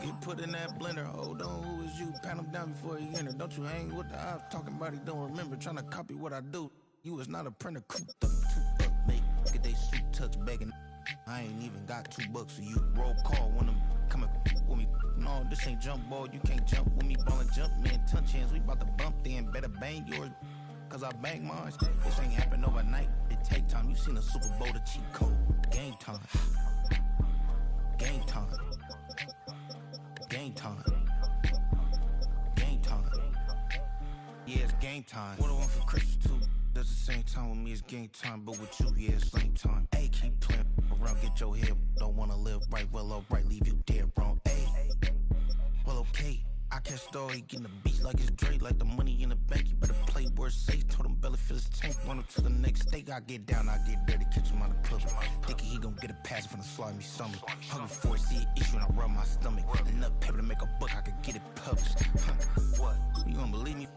Get put in that blender. Hold on, who is you? Pat him down before he enter. Don't you hang with the ops talking about he don't remember. Trying to copy what I do. You was not a printer. Cooped up, too up, mate. Get they suit tucks begging. I ain't even got $2 for you. Roll call when I'm coming with me. No, this ain't jump ball. You can't jump with me. Ballin' jump, man. Touch hands. We about to bump then. Better bang yours. Cause I bang mine. This ain't happen overnight. It take time. You seen a Super Bowl, the cheat code. Game time. Game time. Game time. Game time. Yeah, it's game time. What I want for Christmas too. Does the same time with me, it's game time. But with you, yeah, it's lame time. Hey, keep playing around, get your head. Don't wanna live right, well, alright, leave you dead wrong. Hey, well, okay. I catch story, getting the beats like it's Dre, like the money in the bank. You better play where it's safe. Told him Belly fill his tank. Run him to the next state. I get down, I get dirty, catch him on the club. Thinking he gon' get a pass from the slimy stomach. Hungry for it, see an issue and I rub my stomach. Enough paper to make a book, I could get it published. What? You gonna believe me?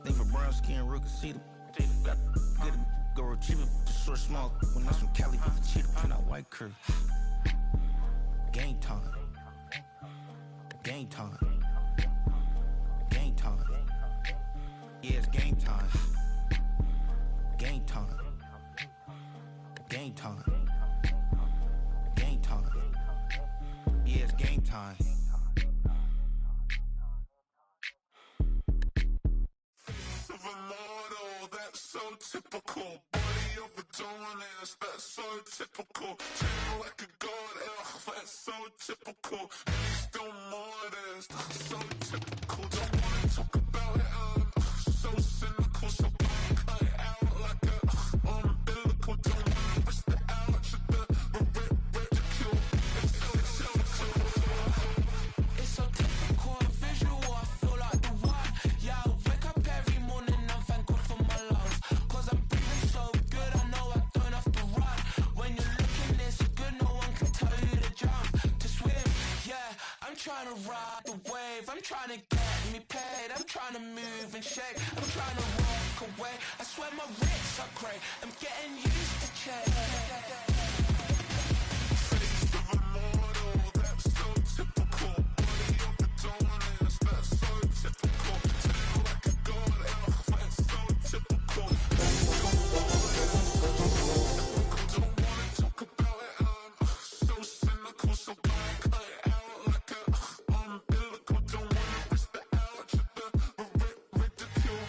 Think for brown skin, real can see them. Got get it, go retrieve it. Short, small, when that's from Cali, with the cheetah print out white curve. Game time. Game time. Game time. Yeah, it's game time. Game time. Game time. Game time. Yeah, it's game time. Of a model, that's so typical. Body of a Adonis, that's so typical. Tail like a god, ugh, that's so typical. And he's still modest, so typical. Don't wanna talk about it, so cynical. So cut it out like a umbilical. Don't wanna risk the ouch of the ridicule. It's so typical and visual, I feel like the one. Yeah, I wake up every morning and thank God for my lungs. Cause I'm breathing so good, I know I don't have to run. When you're looking this good, no one can tell you to jump, to swim. Yeah, I'm trying to ride the wave, I'm trying to get me paid, I'm trying to move and shake, I'm trying to walk away. I swear my wrists are great, I'm getting used to change. Face of a model, that's so typical. Body of a Adonis, that's so typical. Tail like a god, ugh, that's so typical. Don't wanna talk about it, so cynical. So cut it out like a umbilical. Don't wanna risk the ouch of the ridicule.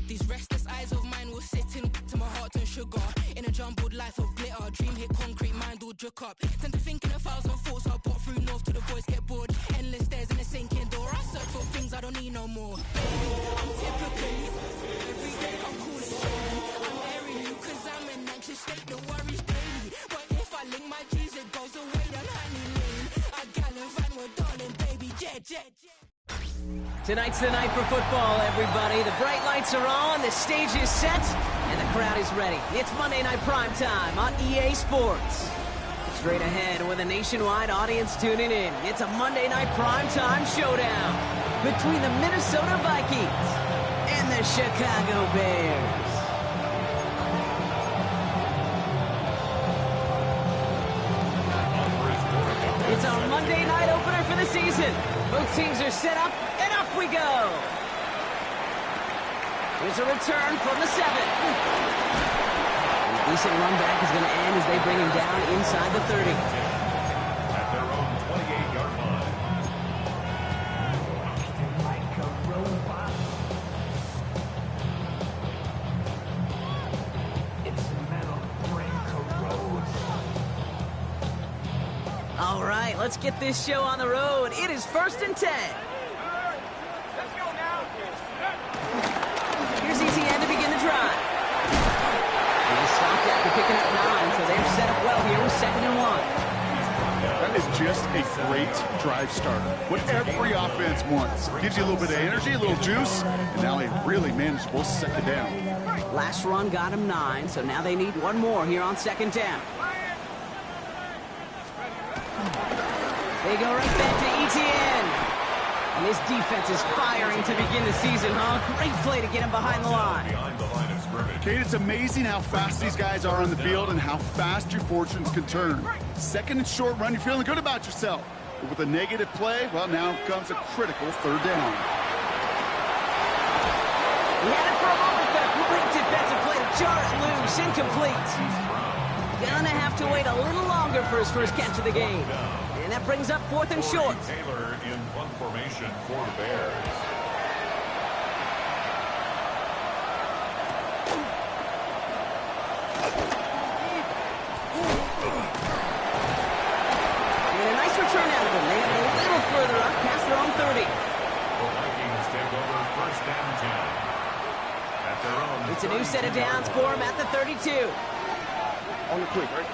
These restless eyes of mine will sit in to my heart and sugar. In a jumbled life of glitter, dream hit concrete, mind all jerk up. Tend to think in 1,000 thoughts, I bought through north to the voice get bored. Endless stairs in a sinking door, I search for things I don't need no more. Baby, I'm typically, every day I'm cool and shady. I'm airing you cause I'm an anxious state, the worries daily. But if I link my G's, it goes away down honey lane. I gallivant with darling baby, jet. Tonight's the night for football, everybody. The bright lights are on, the stage is set, and the crowd is ready. It's Monday Night Primetime on EA Sports. Straight ahead with a nationwide audience tuning in, it's a Monday Night Primetime showdown between the Minnesota Vikings and the Chicago Bears. It's our Monday night opener for the season. Both teams are set up, and off we go. Here's a return from the 7. And a decent run back is going to end as they bring him down inside the 30. At their own 28-yard line. Like a robot. Its metal brain corrodes. All right, let's get this show on the road. It is 1st and 10. Let's go now. Here's ETN to begin the drive. They just stopped after picking up 9, so they're set up well here with 2nd and 1. That is just a great drive starter. What every offense wants. Gives you a little bit of energy, a little juice, and now a really manageable 2nd down. Last run got him 9, so now they need one more here on 2nd down. They go right back to ETN. And his defense is firing to begin the season, huh? Great play to get him behind the line. Behind the line of scrimmage. scrimmage. Kate, it's amazing how fast these guys are on the field and how fast your fortunes can turn. Second and short run, you're feeling good about yourself. But with a negative play, well, now comes a critical third down. He had it for a moment, but a great defensive play to jar it loose. Incomplete. Gonna have to wait a little longer for his first catch of the game. And that brings up fourth and short. Taylor in punt formation for the Bears. And a nice return out of him. They have it a little further up past their own 30. The Vikings take over first down 10. At their own It's a new set of downs for him at the 32. On the quick, right?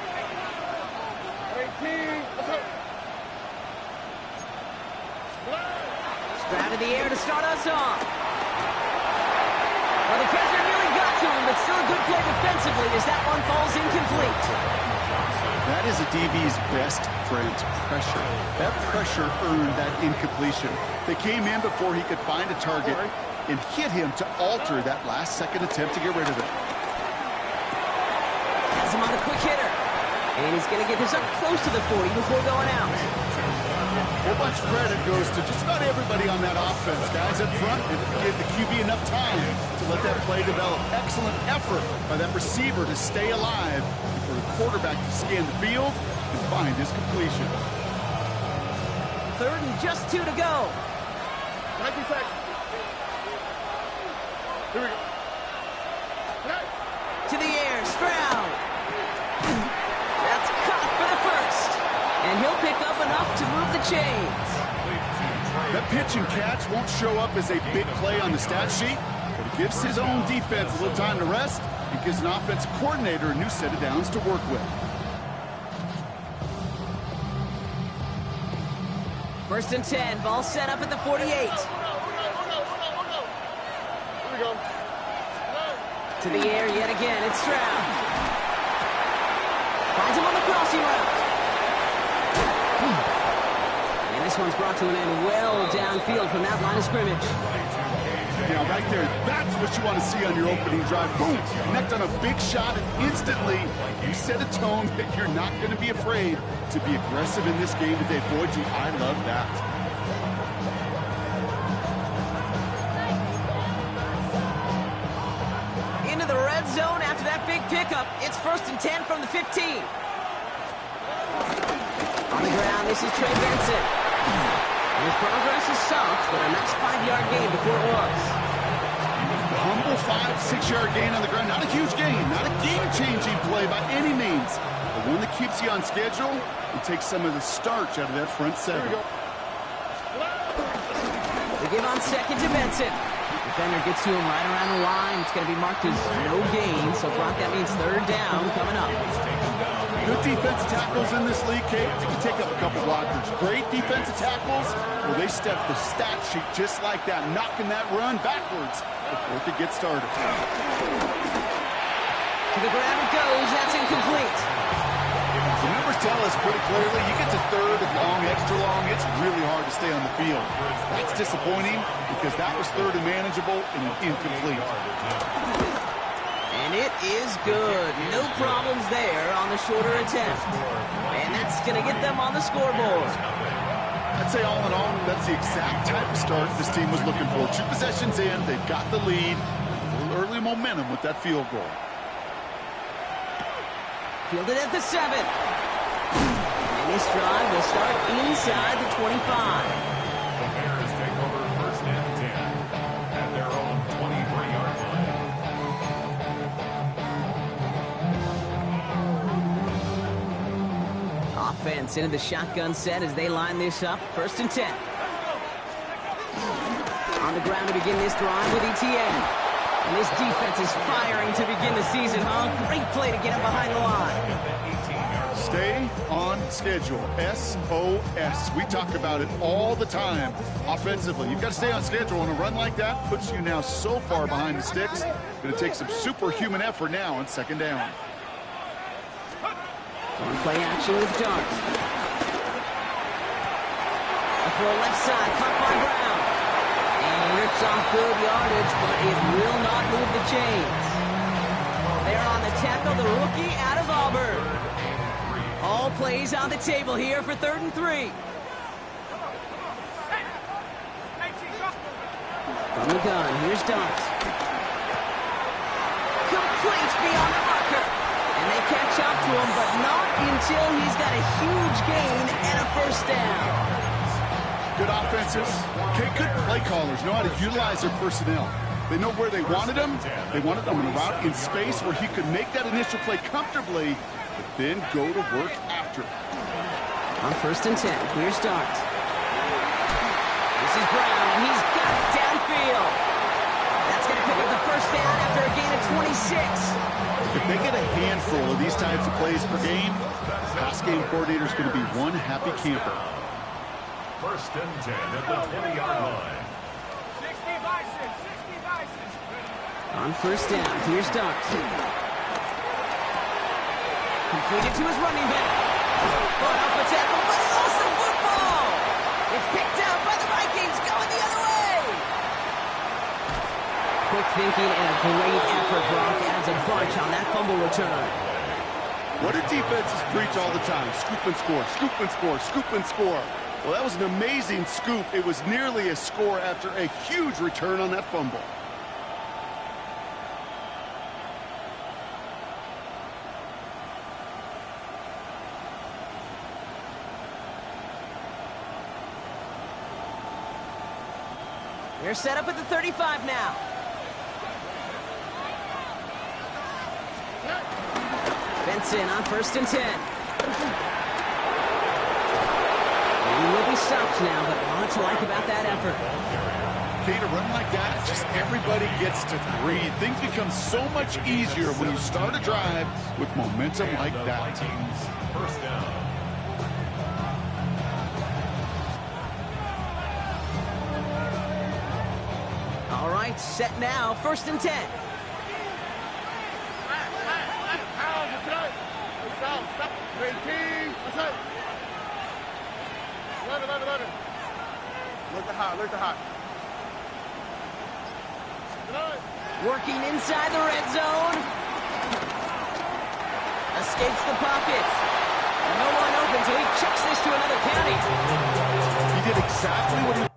Stroud in the air to start us off. Well, the pressure nearly got to him, but still a good play defensively as that one falls incomplete. That is a DB's best friend, pressure. That pressure earned that incompletion. They came in before he could find a target and hit him to alter that last-second attempt to get rid of it. Has him on a quick hitter. And he's going to get this up close to the 40 before going out. A bunch of credit goes to just about everybody on that offense. Guys up front, they give the QB enough time to let that play develop. Excellent effort by that receiver to stay alive and for the quarterback to scan the field and find his completion. Third and just 2 to go. 90 seconds. Here we go. To the air, Stroud. That's caught for the first. And he'll pick up enough to move the chains. That pitch and catch won't show up as a big play on the stat sheet, but it gives his own defense a little time to rest and gives an offensive coordinator a new set of downs to work with. First and 10, ball set up at the 48. To the air yet again, it's Stroud. Finds him on the crossing route. And this one's brought to an end well downfield from that line of scrimmage. Now, right there, that's what you want to see on your opening drive. Boom! Connect on a big shot, and instantly you set a tone that you're not going to be afraid to be aggressive in this game today. Boy, gee, I love that. Into the red zone after that big pickup. It's first and 10 from the 15. On the ground, this is Trey Benson. And his progress is soft, but a nice 5-yard gain before it was. Humble 5-6-yard gain on the ground. Not a huge gain, not a game-changing play by any means, but one that keeps you on schedule and takes some of the starch out of that front seven. They give on second to Benson. Defender gets to him right around the line. It's going to be marked as no gain, so Brock, that means third down coming up. Good defensive tackles in this league, Kate. You can take up a couple blockers. Great defensive tackles, well, they step the stat sheet just like that, knocking that run backwards before it could get started. To the ground it goes. That's incomplete. The numbers tell us pretty clearly, you get to third and long, extra long, it's really hard to stay on the field. That's disappointing because that was third and manageable and incomplete. And it is good. No problems there on the shorter attempt. And that's going to get them on the scoreboard. I'd say all in all, that's the exact type of start this team was looking for. 2 possessions in, they've got the lead. A little early momentum with that field goal. Fielded at the 7. And this drive will start inside the 25. The Bears take over first and 10 at their own 23-yard line. Offense into the shotgun set as they line this up. First and 10. On the ground to begin this drive with ETN. And this defense is firing to begin the season, huh? Great play to get him behind the line. Stay on schedule. SOS. We talk about it all the time. Offensively, you've got to stay on schedule, and a run like that puts you now so far behind the sticks. Going to take some superhuman effort now on second down. On play action with Dart. A throw left side, caught by Brown. And rips off good yardage, but it will not move the chains. There on the tackle, the rookie out of Auburn. All plays on the table here for 3rd and 3. From the gun, here's Dart. Complete beyond the marker. And they catch up to him, but not until he's got a huge gain and a 1st down. Good offenses. Okay, good play callers know how to utilize their personnel. They know where they wanted him. They wanted him in a route in space where he could make that initial play comfortably, but then go to work after. On 1st and 10, here's Dart. This is Brown, and he's got it downfield. That's going to pick up the 1st down after a gain of 26. If they get a handful of these types of plays per game, pass game coordinator is going to be one happy camper. 1st and 10 at the 20-yard line. 60 Vikings, 60 Vikings. On 1st down, here's Dart. Completed to his running back. Caught off a tackle, but he lost the football. It's picked out by the Vikings, going the other way. Quick thinking and a great effort. Brock adds a bunch on that fumble return. What do defenses preach all the time? Scoop and score, scoop and score, scoop and score. Well, that was an amazing scoop. It was nearly a score after a huge return on that fumble. They're set up at the 35 now. Benson on 1st and 10. He will be stopped now, but a lot to like about that effort. Okay, to run like that, just everybody gets to breathe. Things become so much easier when you start a drive with momentum like that. 1st down. All right, set now, 1st and 10. Look hot. Working inside the red zone. Escapes the pocket. No one open, so he chucks this to another county. He did exactly what he...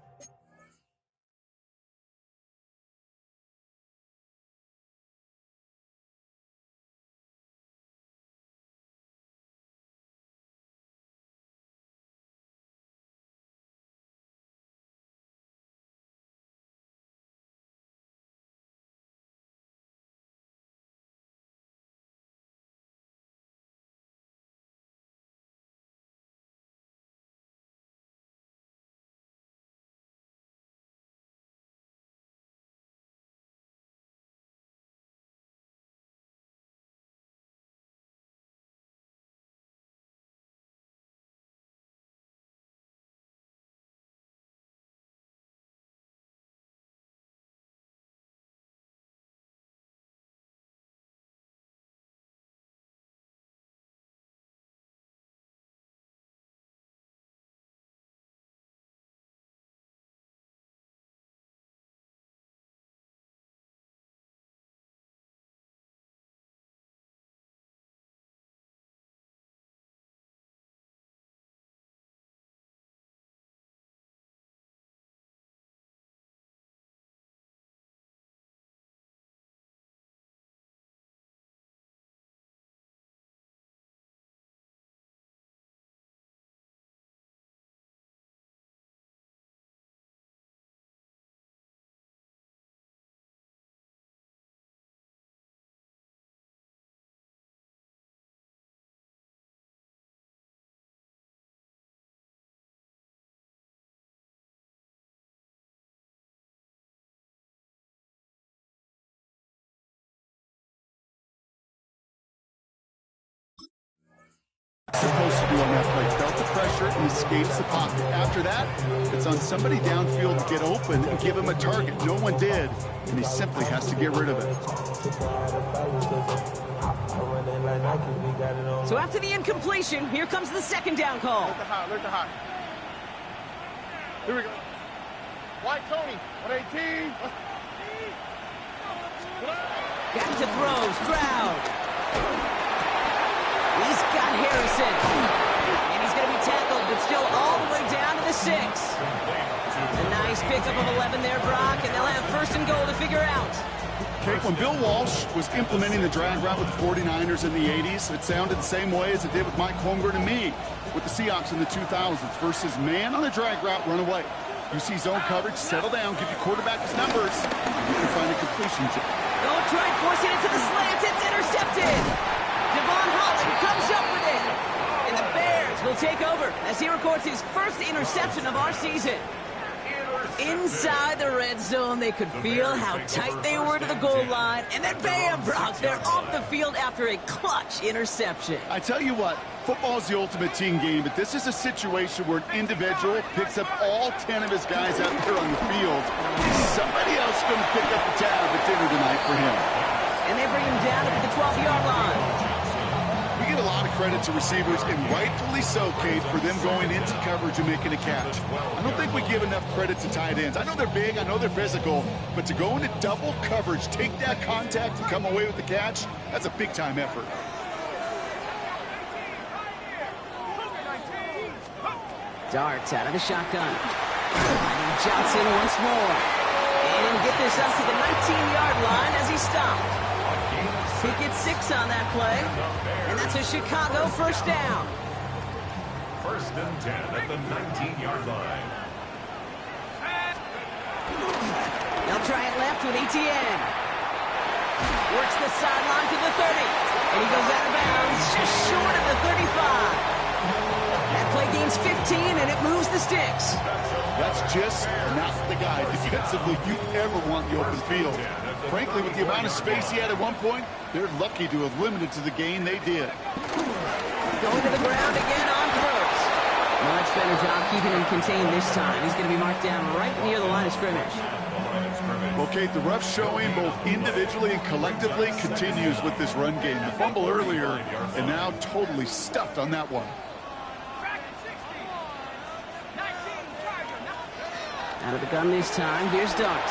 supposed to do on that play. Felt the pressure and escapes the pocket. After that, it's on somebody downfield to get open and give him a target. No one did, and he simply has to get rid of it. So after the incompletion, here comes the 2nd down call. Look the hot. Here we go. White Tony, 118. Back to throw, Stroud. He's got Harrison. And he's going to be tackled, but still all the way down to the 6. A nice pickup of 11 there, Brock, and they'll have first and goal to figure out. Okay, when Bill Walsh was implementing the drag route with the 49ers in the 80s, it sounded the same way as it did with Mike Holmgren and me with the Seahawks in the 2000s versus man on the drag route, run away. You see zone coverage, settle down, give your quarterback his numbers, and you can find a completion. Don't try forcing it to the slant. It's intercepted. Devon Holland comes up with it. And the Bears will take over as he records his first interception of our season. Inside the red zone, they could feel how tight they were to the goal line. And then bam, Brock, they're off the field after a clutch interception. I tell you what, football is the ultimate team game, but this is a situation where an individual picks up all 10 of his guys out there on the field. Somebody else is going to pick up the tab at dinner tonight for him. And they bring him down at the 12-yard line. We give a lot of credit to receivers, and rightfully so, Kate, for them going into coverage and making a catch. I don't think we give enough credit to tight ends. I know they're big, I know they're physical, but to go into double coverage, take that contact, and come away with the catch, that's a big-time effort. Darts out of the shotgun. Finding Johnson once more. And he'll get this up to the 19-yard line as he stopped. He gets 6 on that play. And that's a Chicago first down. First and 10 at the 19-yard line. They'll try it left with Etienne. Works the sideline to the 30. And he goes out of bounds just short of the 35. That play gains 15, and it moves the sticks. That's just not the guy defensively you ever want in the open field. Frankly, with the amount of space he had at one point, they're lucky to have limited to the gain they did. Going to the ground again on first. Much better job keeping him contained this time. He's going to be marked down right near the line of scrimmage. Well, Kate, the rough showing both individually and collectively continues with this run game. The fumble earlier, and now totally stuffed on that one. Out of the gun this time. Here's Dart.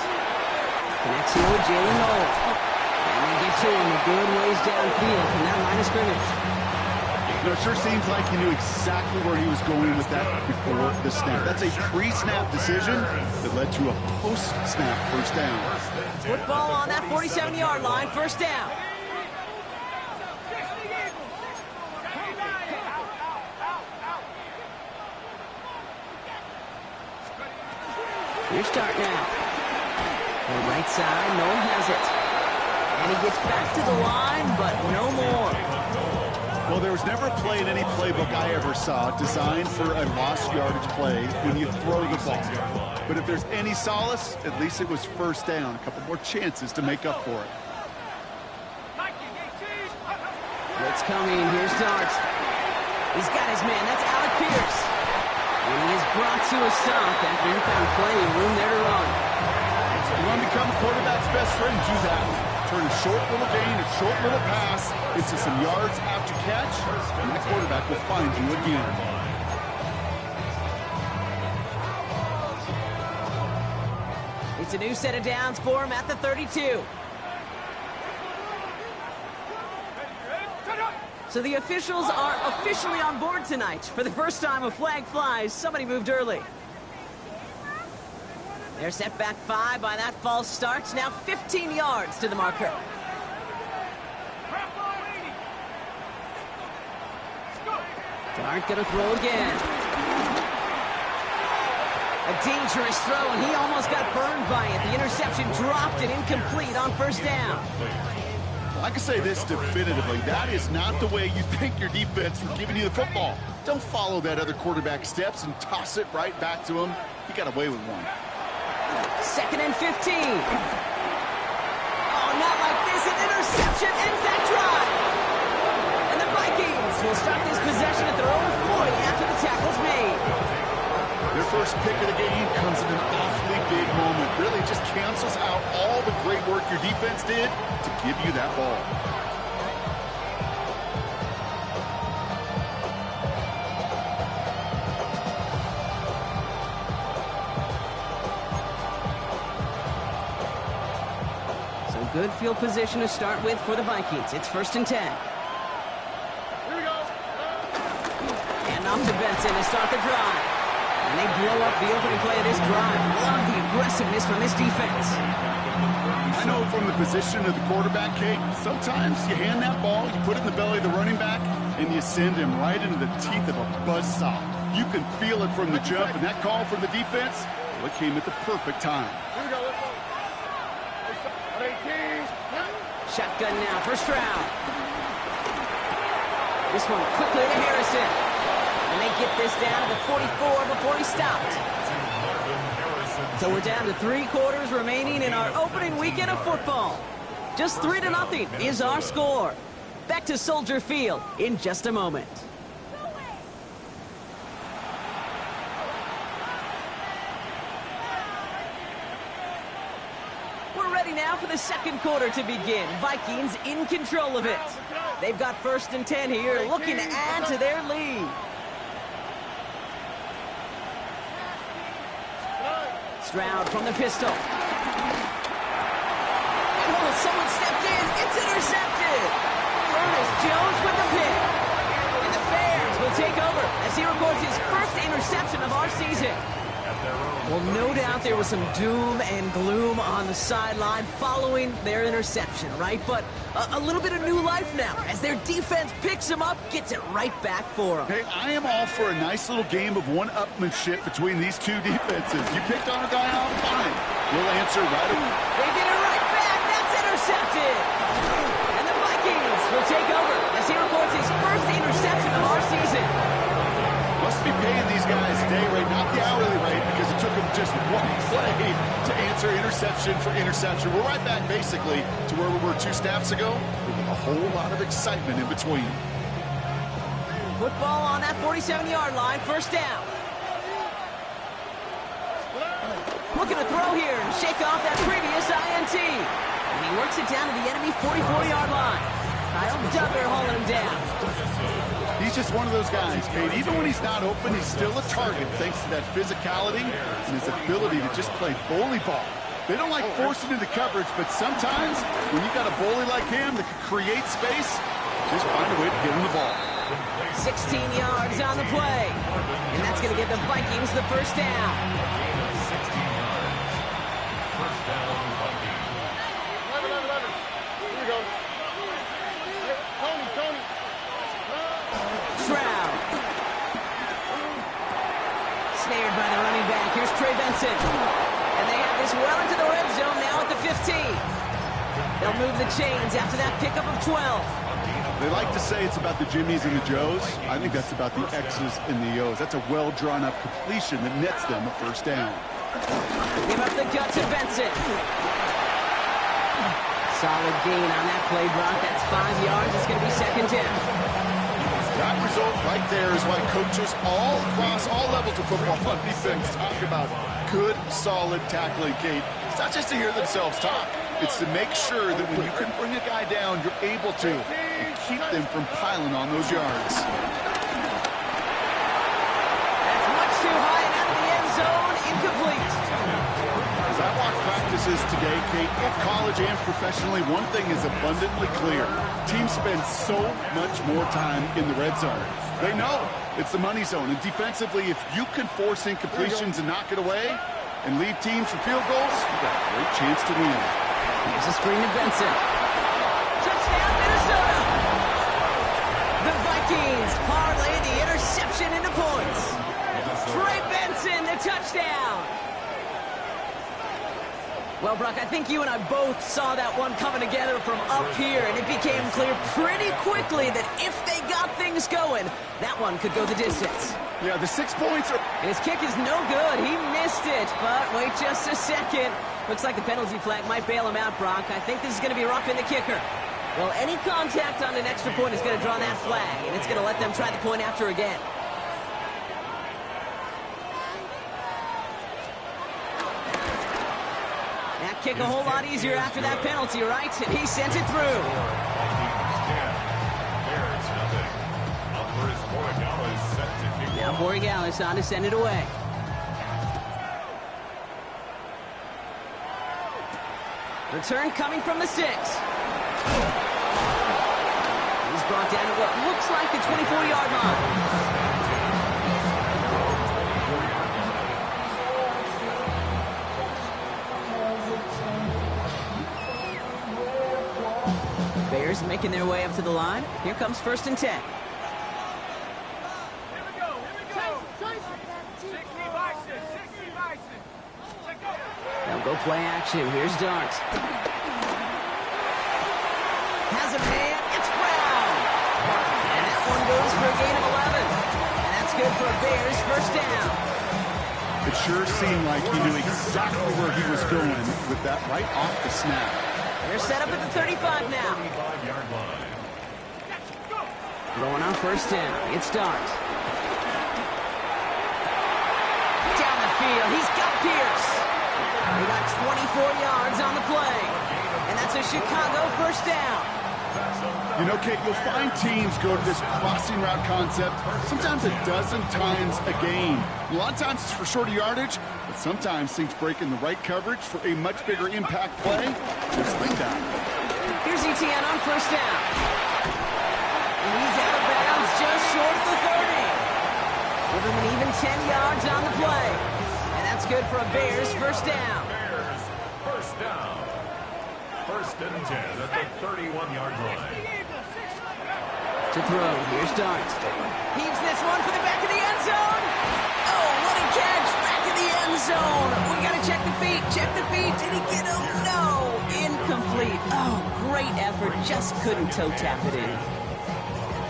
Connects here with Jalen Noel. And they get to him a good ways downfield from that line of scrimmage. You know, it sure seems like he knew exactly where he was going with that before the snap. That's a pre-snap decision that led to a post-snap first down. Football on that 47-yard line. First down. Here's Dart now. The right side, Noel has it. And he gets back to the line, but no more. Well, there was never a play in any playbook I ever saw designed for a lost yardage play when you throw the ball. But if there's any solace, at least it was first down. A couple more chances to make up for it. Blitz coming. Here's Dart. He's got his man. That's Alec Pierce. And he is brought to a stop after he found plenty of room there to run. You want to become a quarterback's best friend, do that. Turn a short little gain, a short little pass into some yards after catch, and that quarterback will find you again. It's a new set of downs for him at the 32. So the officials are officially on board tonight. For the first time, a flag flies. Somebody moved early. They're set back 5 by that false start. Now 15 yards to the marker. Dart gonna throw again. A dangerous throw, and he almost got burned by it. The interception dropped it incomplete on first down. I can say this definitively. That is not the way you thank your defense for giving you the football. Don't follow that other quarterback's steps and toss it right back to him. He got away with one. Second and 15. Oh, not like this. An interception ends that drive. And the Vikings will start this possession at their own 40 after the tackle's made. Their first pick of the game comes in an awfully big moment. Really just cancels out all the great work your defense did to give you that ball. Good field position to start with for the Vikings. It's 1st and 10. Here we go. And off to Benson to start the drive. And they blow up the opening play of this drive. Love the aggressiveness from this defense. I know from the position of the quarterback, Kate, sometimes you hand that ball, you put it in the belly of the running back, and you send him right into the teeth of a buzzsaw. You can feel it from the jump, and that call from the defense, well, it came at the perfect time. Here we go. Let's go. 18. Shotgun now for Stroud. This one quickly to Harrison. And they get this down to the 44 before he stopped. So we're down to 3 quarters remaining in our opening weekend of football. Just 3-0 is our score. Back to Soldier Field in just a moment. We're ready now for the second quarter to begin. Vikings in control of it. They've got 1st and 10 here, looking to add to their lead. Stroud from the pistol. And someone stepped in. It's intercepted. Ernest Jones with the pick. And the Bears will take over as he records his first interception of our season. Well, no doubt there was some doom and gloom on the sideline following their interception, right? But a little bit of new life now as their defense picks him up, gets it right back for them. Hey, I am all for a nice little game of one-upmanship between these two defenses. You picked on a guy out, fine. We'll answer right away. They get it right back. That's intercepted. And the Vikings will take over as he records his first interception of our season. Must be paying these guys day rate, not the hourly rate, because it took them just one play to answer interception for interception. We're right back, basically, to where we were 2 snaps ago, with a whole lot of excitement in between. Football on that 47-yard line, 1st down. Looking to throw here and shake off that previous INT. And he works it down to the enemy 44-yard line. Kyle Duggar hauling him down. He's just one of those guys, Kate. Even when he's not open, he's still a target thanks to that physicality and his ability to just play bully ball. They don't like forcing into coverage, but sometimes when you got a bully like him that can create space, just find a way to get him the ball. 16 yards on the play. And that's going to give the Vikings the 1st down. 16 yards. 1st down, Vikings. 11. Here we go. Tony. Stroud. Snared by the running back. Here's Trey Benson. And they have this well into the red zone now at the 15. They'll move the chains after that pickup of 12. They like to say it's about the Jimmies and the Joes. I think that's about the X's and the O's. That's a well-drawn-up completion that nets them a 1st down. Give up the gut to Benson. Solid gain on that play, Brock. That's 5 yards. It's going to be 2nd down. That result right there is why coaches all across all levels of football on defense talk about good, solid tackling, Kate. It's not just to hear themselves talk. It's to make sure that when you can bring a guy down, you're able to and keep them from piling on those yards. That's much too high and out of the end zone. Incomplete. As I watch practices today, Kate, both college and professionally, one thing is abundantly clear. Teams spend so much more time in the red zone. They know it's the money zone. And defensively, if you can force incompletions and knock it away and leave teams from field goals, you've got a great chance to win. Here's a screen to Benson. Touchdown, Minnesota! The Vikings parlay the interception into points. Trey Benson, the touchdown! Well, Brock, I think you and I both saw that one coming together from up here, and it became clear pretty quickly that if they got things going, that one could go the distance. Yeah, the 6 points are... His kick is no good. He missed it, but wait just a second. Looks like the penalty flag might bail him out, Brock. I think this is going to be roughing the kicker. Well, any contact on an extra point is going to draw that flag, and it's going to let them try the point after again. That kick a whole lot easier after that penalty, right? And he sent it through. Now Borregales on to send it away. Return coming from the 6. He's brought down at what looks like the 24-yard line. Bears making their way up to the line. Here comes 1st and 10. They'll go play action. Here's Dart. Has a man. It's Brown. And that one goes for a gain of 11. And that's good for a Bears 1st down. It sure seemed like he knew exactly where he was going with that right off the snap. They're set up at the 35 now. Going on 1st down. It's Dart. Down the field. He's got Pierce. They got 24 yards on the play. And that's a Chicago 1st down. You know, Kate, you'll find teams go to this crossing route concept sometimes a dozen times a game. A lot of times it's for shorter yardage, but sometimes things break in the right coverage for a much bigger impact play, just like that. Here's Etienne on 1st down. And he's out of bounds just short of the 30. Give him an even 10 yards on the play. And that's good for a Bears 1st down. Bears 1st down. 1st and 10 at the 31-yard line. To throw, here's Dart. Heaves this one for the back of the end zone. Oh, what a catch! Back in the end zone. We gotta check the feet. Check the feet. Did he get him? No. Incomplete. Oh, great effort. Just couldn't toe tap it in.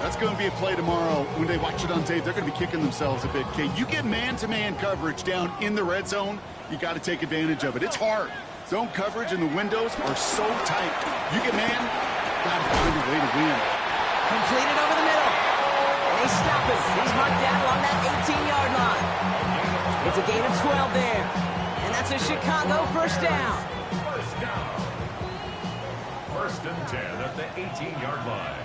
That's going to be a play tomorrow. When they watch it on tape, they're going to be kicking themselves a bit. Kate, you get man-to-man coverage down in the red zone, you got to take advantage of it. It's hard. Zone coverage and the windows are so tight. You get man, got to find a way to win. Completed over the middle. And they stop it. He's marked down along that 18-yard line. It's a gain of 12 there. And that's a Chicago 1st down. 1st down. 1st and 10 at the 18-yard line.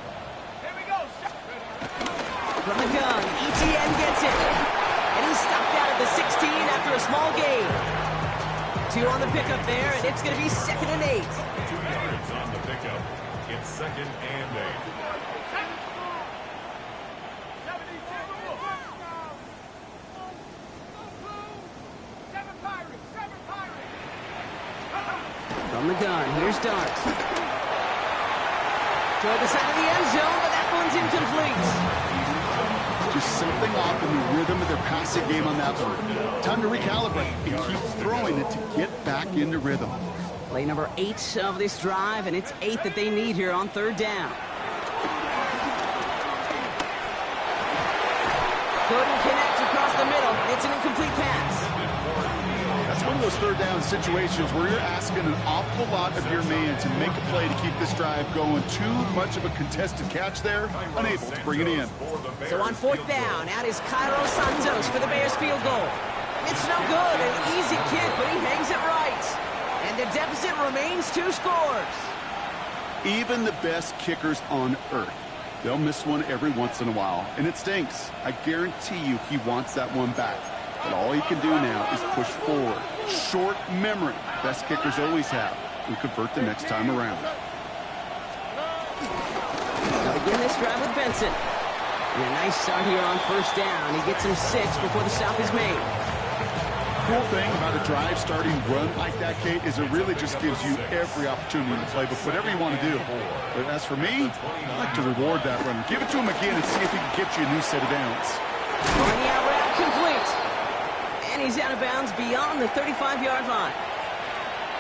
From the gun, Etienne gets it. And he's stopped out at the 16 after a small gain. 2 on the pickup there, and it's going to be 2nd and 8. 2 yards on the pickup. It's 2nd and 8. From the gun, here's Dart. Toward the side of the end zone, but that one's incomplete. Just something off in the rhythm of their passing game on that one. Time to recalibrate and keep throwing it to get back into rhythm. Play number 8 of this drive, and it's 8 that they need here on 3rd down. Couldn't connect across the middle. It's an incomplete pass. That's one of those 3rd down situations where you're asking an awful lot of your man to make a play to keep this drive going. Too much of a contested catch there, unable to bring it in. So on 4th down, out is Cairo Santos for the Bears field goal. It's no good, an easy kick, but he hangs it right. And the deficit remains 2 scores. Even the best kickers on earth, they'll miss one every once in a while, and it stinks. I guarantee you he wants that one back. But all he can do now is push forward. Short memory, best kickers always have, and convert the next time around. They'll begin this drive with Benson. And a nice start here on 1st down. He gets him 6 before the stop is made. Cool thing about a drive starting run like that, Kate, is it really just gives you every opportunity to play with whatever you want to do. But as for me, I like to reward that run. Give it to him again and see if he can get you a new set of downs. Going out route complete. And he's out of bounds beyond the 35-yard line.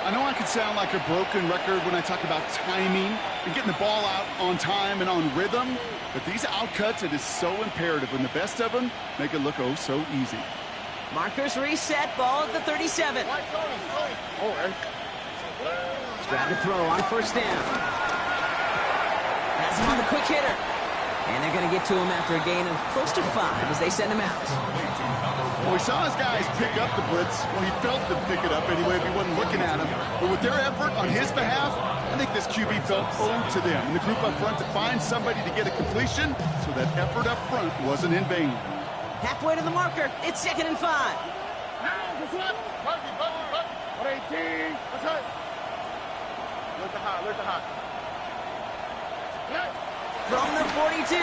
I know I could sound like a broken record when I talk about timing and getting the ball out on time and on rhythm, but these outcuts, it is so imperative, and the best of them make it look oh so easy. Markers reset, ball at the 37. Strap to throw on 1st down. Has him on the quick hitter. And they're going to get to him after a gain of close to 5 as they send him out. Well, we saw his guys pick up the blitz. Well, he felt them pick it up anyway if he wasn't looking at him. But with their effort on his behalf, I think this QB felt owed to them. And the group up front to find somebody to get a completion, so that effort up front wasn't in vain. Halfway to the marker, it's 2nd and 5. From the 42.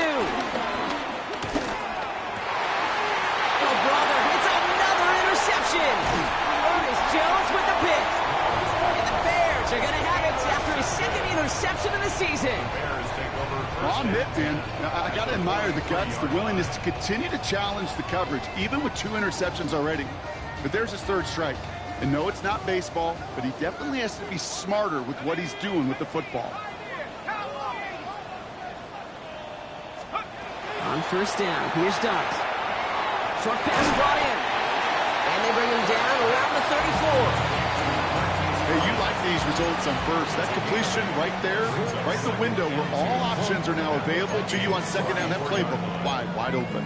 Oh, brother, it's another interception. Ernest Jones with the pick. And the Bears are going to have it after his second interception of the season. Bears take over first. Well, I'll admit, man, I got to admire the guts, the willingness to continue to challenge the coverage, even with 2 interceptions already. But there's his 3rd strike. And no, it's not baseball, but he definitely has to be smarter with what he's doing with the football. On first down, here's Dart. Short pass brought in. And they bring him down around the 34. Hey, you like these results on first. That completion right there, right in the window where all options are now available to you on second down. That playbook wide open.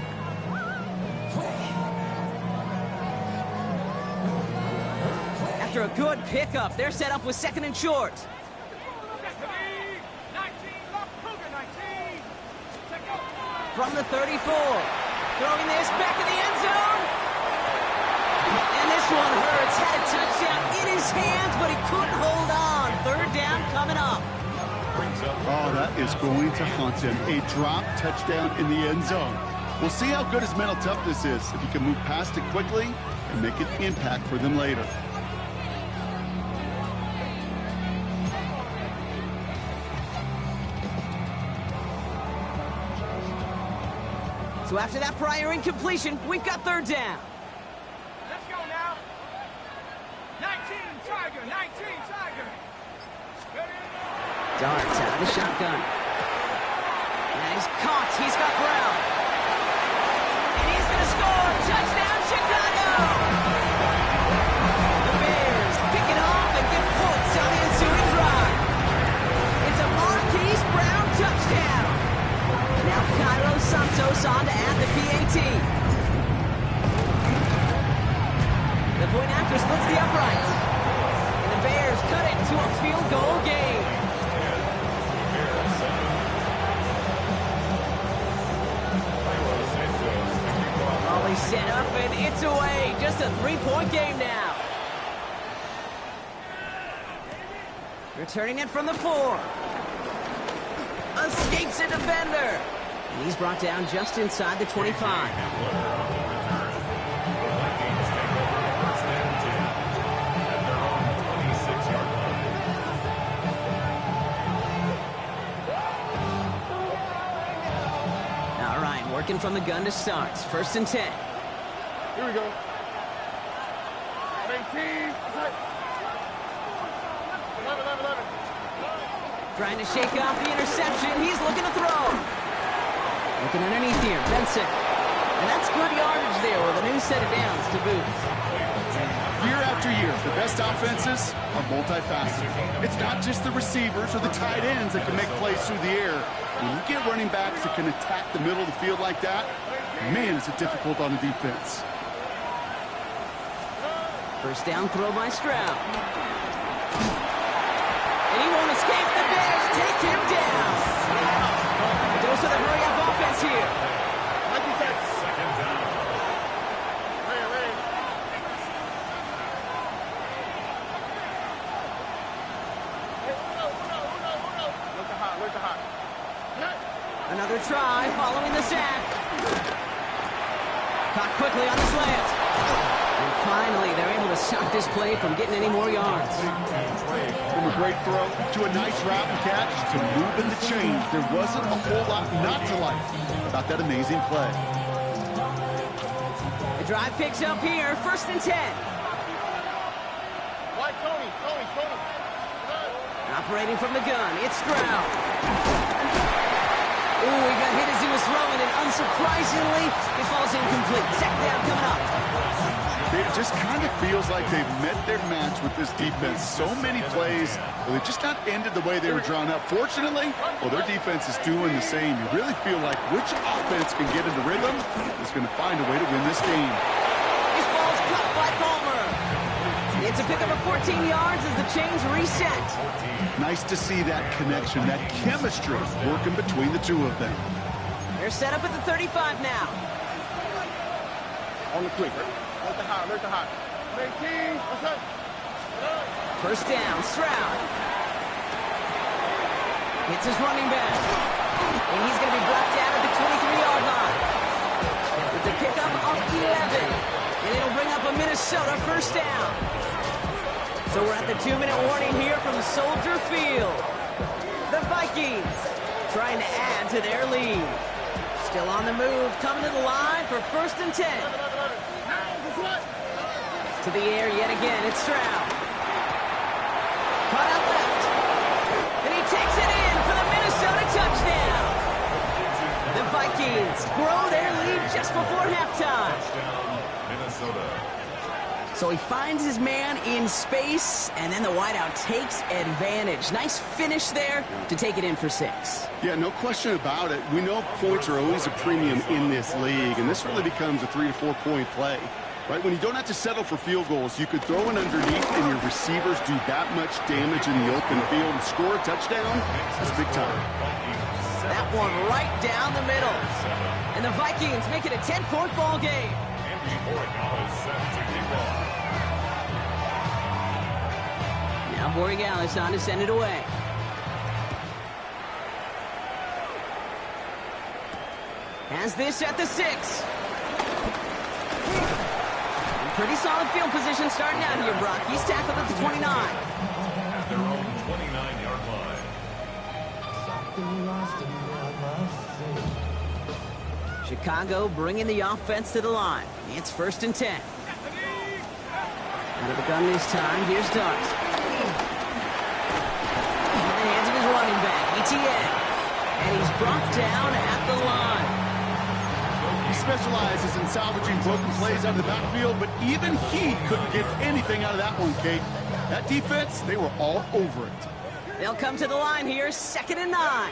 After a good pickup, they're set up with 2nd and short. From the 34, throwing this back in the end zone. And this one hurts. Had a touchdown in his hands, but he couldn't hold on. 3rd down coming up. Oh, that is going to haunt him. A drop touchdown in the end zone. We'll see how good his mental toughness is if he can move past it quickly and make an impact for them later. So after that prior incompletion, we've got 3rd down. Let's go now. 19 Tiger, 19 Tiger. Darts out of the shotgun. And he's caught. He's got Brown. And he's going to score. Touchdown, Chicago! The Bears pick it off and get points on the ensuing drive. It's a Marquise Brown touchdown. Now Cairo Santos on to add the PAT. The point after splits the uprights. And the Bears cut it to a field goal game. Volley set up and it's away. Just a 3-point game now. Returning it from the 4. Escapes a defender. And he's brought down just inside the 25. All right, working from the gun to start. 1st and 10. Here we go. 19. 11. Trying to shake off the interception. He's looking to throw. Looking underneath here, Benson. And that's good yardage there with a new set of downs to boot. Year after year, the best offenses are multifaceted. It's not just the receivers or the tight ends that can make plays through the air. When you get running backs that can attack the middle of the field like that, man, is it difficult on the defense. First down throw by Stroud. And he won't escape. The Bears take him down. Dose of the hurry-up offense here. Second down. Ready. Look hot. Another try following the sack. Caught quickly on the slant. And finally, they're able to stop this play from getting any more yards. From a great throw to a nice route and catch to moving the chains. There wasn't a whole lot not to like about that amazing play. The drive picks up here, 1st and 10. Why, Tony. Operating from the gun, it's Stroud. Ooh, he got hit as he was throwing, and unsurprisingly, it falls incomplete. 2nd down coming up. It just kind of feels like they've met their match with this defense. So many plays, well, they've just not ended the way they were drawn up. Fortunately, well, their defense is doing the same. You really feel like which offense can get into rhythm is going to find a way to win this game. This ball's caught by Palmer. It's a pickup of 14 yards as the chains reset. Nice to see that connection, that chemistry working between the two of them. They're set up at the 35 now. On the quick. Look hot. 19. What's up? First down, Stroud. It's his running back. And he's going to be brought down at the 23-yard line. It's a pickup of 11. And it'll bring up a Minnesota first down. So we're at the 2-minute warning here from Soldier Field. The Vikings trying to add to their lead. Still on the move, coming to the line for 1st and 10. To the air yet again, it's Stroud. Caught out left. And he takes it in for the Minnesota touchdown. The Vikings grow their lead just before halftime. Touchdown, Minnesota. So he finds his man in space, and then the wideout takes advantage. Nice finish there to take it in for 6. Yeah, no question about it. We know points are always a premium in this league, and this really becomes a 3 to 4 point play. Right, when you don't have to settle for field goals, you could throw it underneath and your receivers do that much damage in the open field and score a touchdown. That's big time. That one right down the middle. And the Vikings make it a 10-point ball game. Now Borregales on to send it away. Has this at the 6. Pretty solid field position starting out here, Brock. He's tackled at the 29. At their own 29-yard line. Chicago bringing the offense to the line. It's 1st and 10. Under the gun this time, here's Dart. In the hands of his running back, ETN. And he's brought down at the line. He specializes in salvaging broken plays out of the backfield, but even he couldn't get anything out of that one, Kate. That defense, they were all over it. They'll come to the line here, 2nd and 9.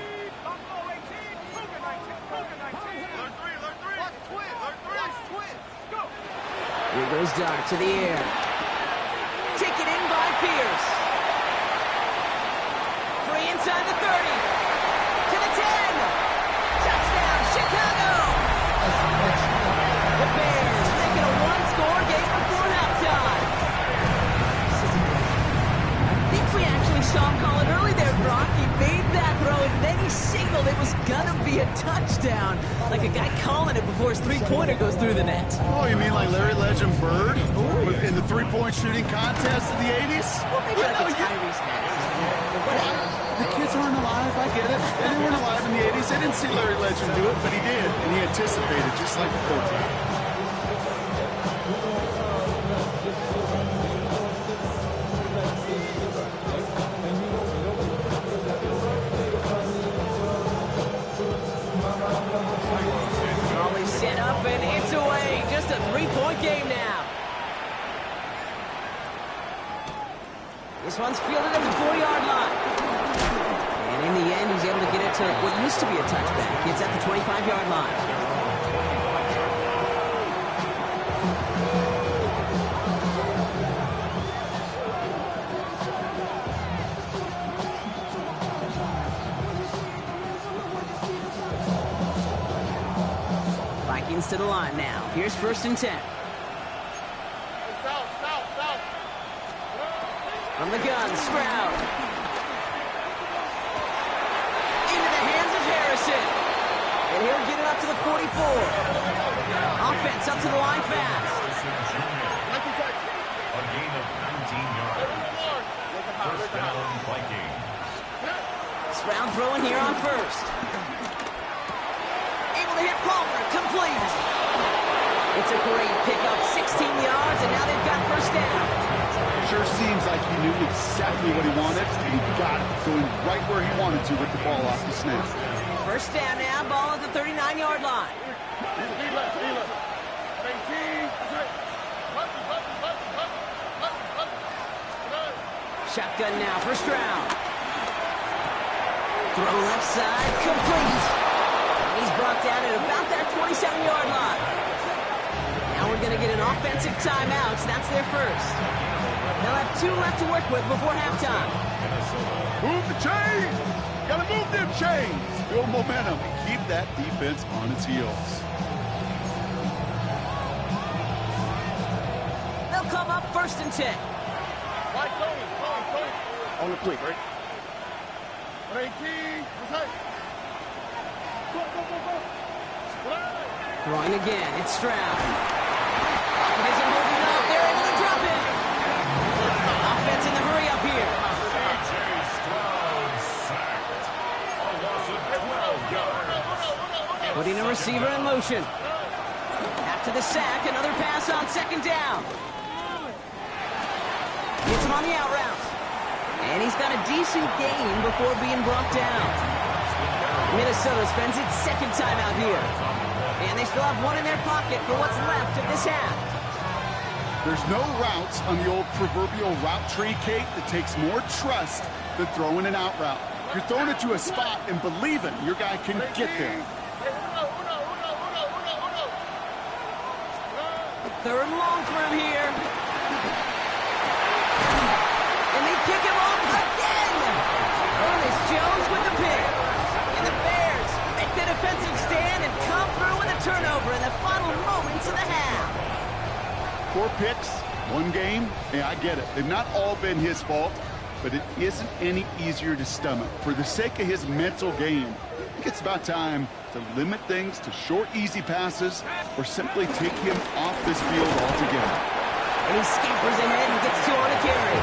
Here goes Dart to the air. Taken in by Pierce. Free inside the 30. To the 10. Touchdown, Chicago! The Bears make it a one-score game before halftime. I think we actually saw him call it early there, Brock. He made that throw, and then he signaled it was gonna be a touchdown. Like a guy calling it before his three-pointer goes through the net. Oh, you mean like Larry Legend Bird in the three-point shooting contest of the 80s? Well, maybe like a Tyrese Maxey. The kids aren't alive, I get it. They weren't alive in the 80s. They didn't see Larry Legend do it, but he did. And he anticipated, just like the quarterback. Always set up, and it's away. Just a 3-point game now. This one's fielded at the 4-yard line. And in the end, he's able to get it to what used to be a touchback. It's at the 25-yard line. Vikings to the line now. Here's 1st and 10. From the gun, Stroud. Into the hands of Harrison. And he'll get it up to the 44. Offense up to the line fast. A gain of 19 yards. First down, Vikings. Stroud throwing here on 1st. Able to hit Palmer. Complete. It's a great pickup. 16 yards, and now they've got 1st down. Sure seems like he knew exactly what he wanted. He got it, going right where he wanted to with the ball off the snap. 1st down now, ball at the 39-yard line. Shotgun now for Stroud. Throw left side, complete. And he's brought down at about that 27-yard line. Now we're going to get an offensive timeout. That's their first. They'll have 2 left to work with before halftime. Move the chains! Gotta move them chains! Build momentum and keep that defense on its heels. They'll come up 1st and 10. On the quick, right? Throwing again, it's Stroud. It isn't holding up, they're able to drop it. Offense in the hurry up here. C.J. Stroud sacked. A loss of 12 yards. Putting a receiver in motion. After the sack, another pass on second down. Gets him on the out route. And he's got a decent gain before being brought down. Minnesota spends its second time out here. And they still have one in their pocket for what's left of this half. There's no routes on the old proverbial route tree, Kate, that takes more trust than throwing an out route. You're throwing it to a spot and believing your guy can get there. Third and long for him here. And they kick him off again. Ernest Jones with the pick. And the Bears make the defensive stand and come through with a turnover in the final moments of the half. 4 picks, 1 game. Yeah, I get it. They've not all been his fault, but it isn't any easier to stomach. For the sake of his mental game, I think it's about time to limit things to short, easy passes or simply take him off this field altogether. And he scampers ahead and gets 2 on a carry.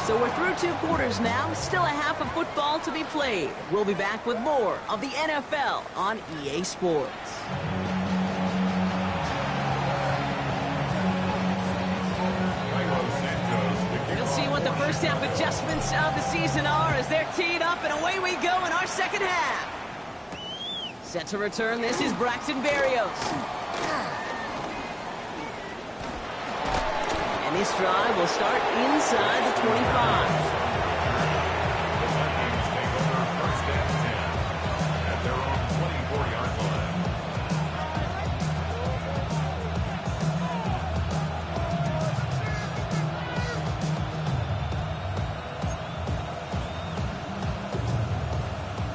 So we're through 2 quarters now, still a half of football to be played. We'll be back with more of the NFL on EA Sports. We'll see what the first half adjustments of the season are as they're teed up, and away we go in our second half. Set to return, this is Braxton Berrios. And this drive will start inside the 25. The Vikings take over first and 10 at their own 24-yard line.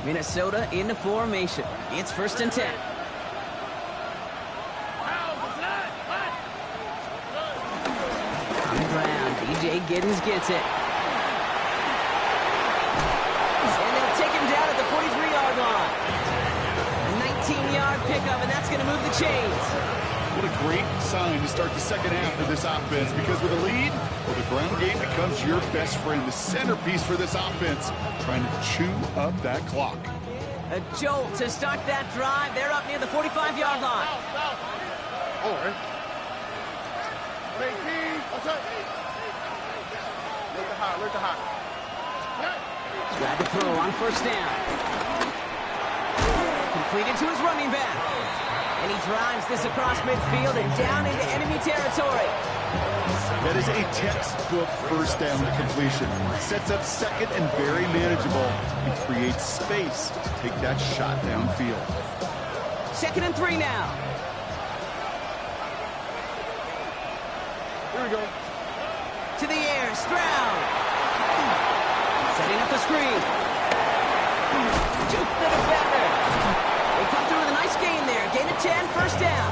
Minnesota in the formation. It's first and 10. DJ Giddens gets it. And they'll take him down at the 43-yard line. A 19-yard pickup, and that's going to move the chains. What a great sign to start the second half of this offense, because with a lead, well, the ground game becomes your best friend, the centerpiece for this offense, trying to chew up that clock. A jolt to start that drive. They're up near the 45-yard line. All right. 18. Outside. Look the high. Tried to throw on first down. Completed to his running back. And he drives this across midfield and down into enemy territory. That is a textbook first down completion. Sets up second and very manageable. He creates space to take that shot downfield. 2nd and 3 now. Here we go. To the air, Stroud. Setting up the screen. Juke the defender. They come through with a nice gain there. Gain of 10, first down.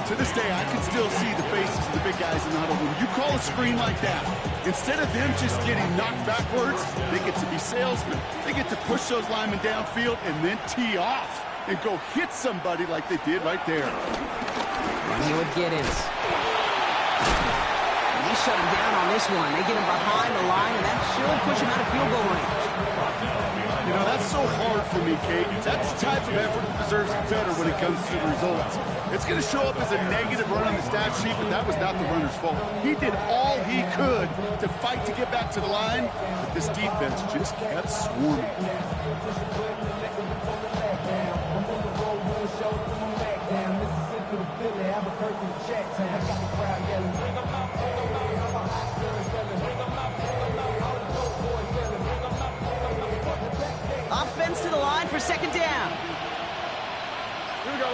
To this day, I can still see the faces of the big guys in the huddle. When you call a screen like that, instead of them just getting knocked backwards, they get to be salesmen. They get to push those linemen downfield and then tee off and go hit somebody like they did right there. And here with Giddens. And they shut him down on this one. They get him behind the line, and that should push him out of field goal range. You know, that's so hard for me, Kate. That's the type of effort that deserves better when it comes to the results. It's going to show up as a negative run on the stat sheet, but that was not the runner's fault. He did all he could to fight to get back to the line, but this defense just kept swarming. Offense to the line for 2nd down. Here we go.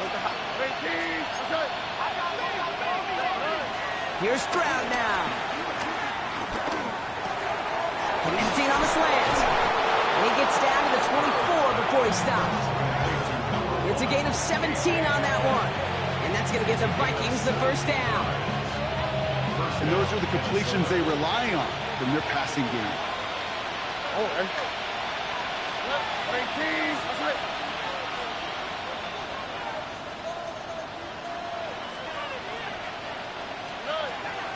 Look the high. 18. Outside. Here's Stroud now. Connecting on the slant. And he gets down to the 24 before he stops. It's a gain of 17 on that one. And that's going to give the Vikings the first down. And those are the completions they rely on from their passing game. All right. 18. Outside.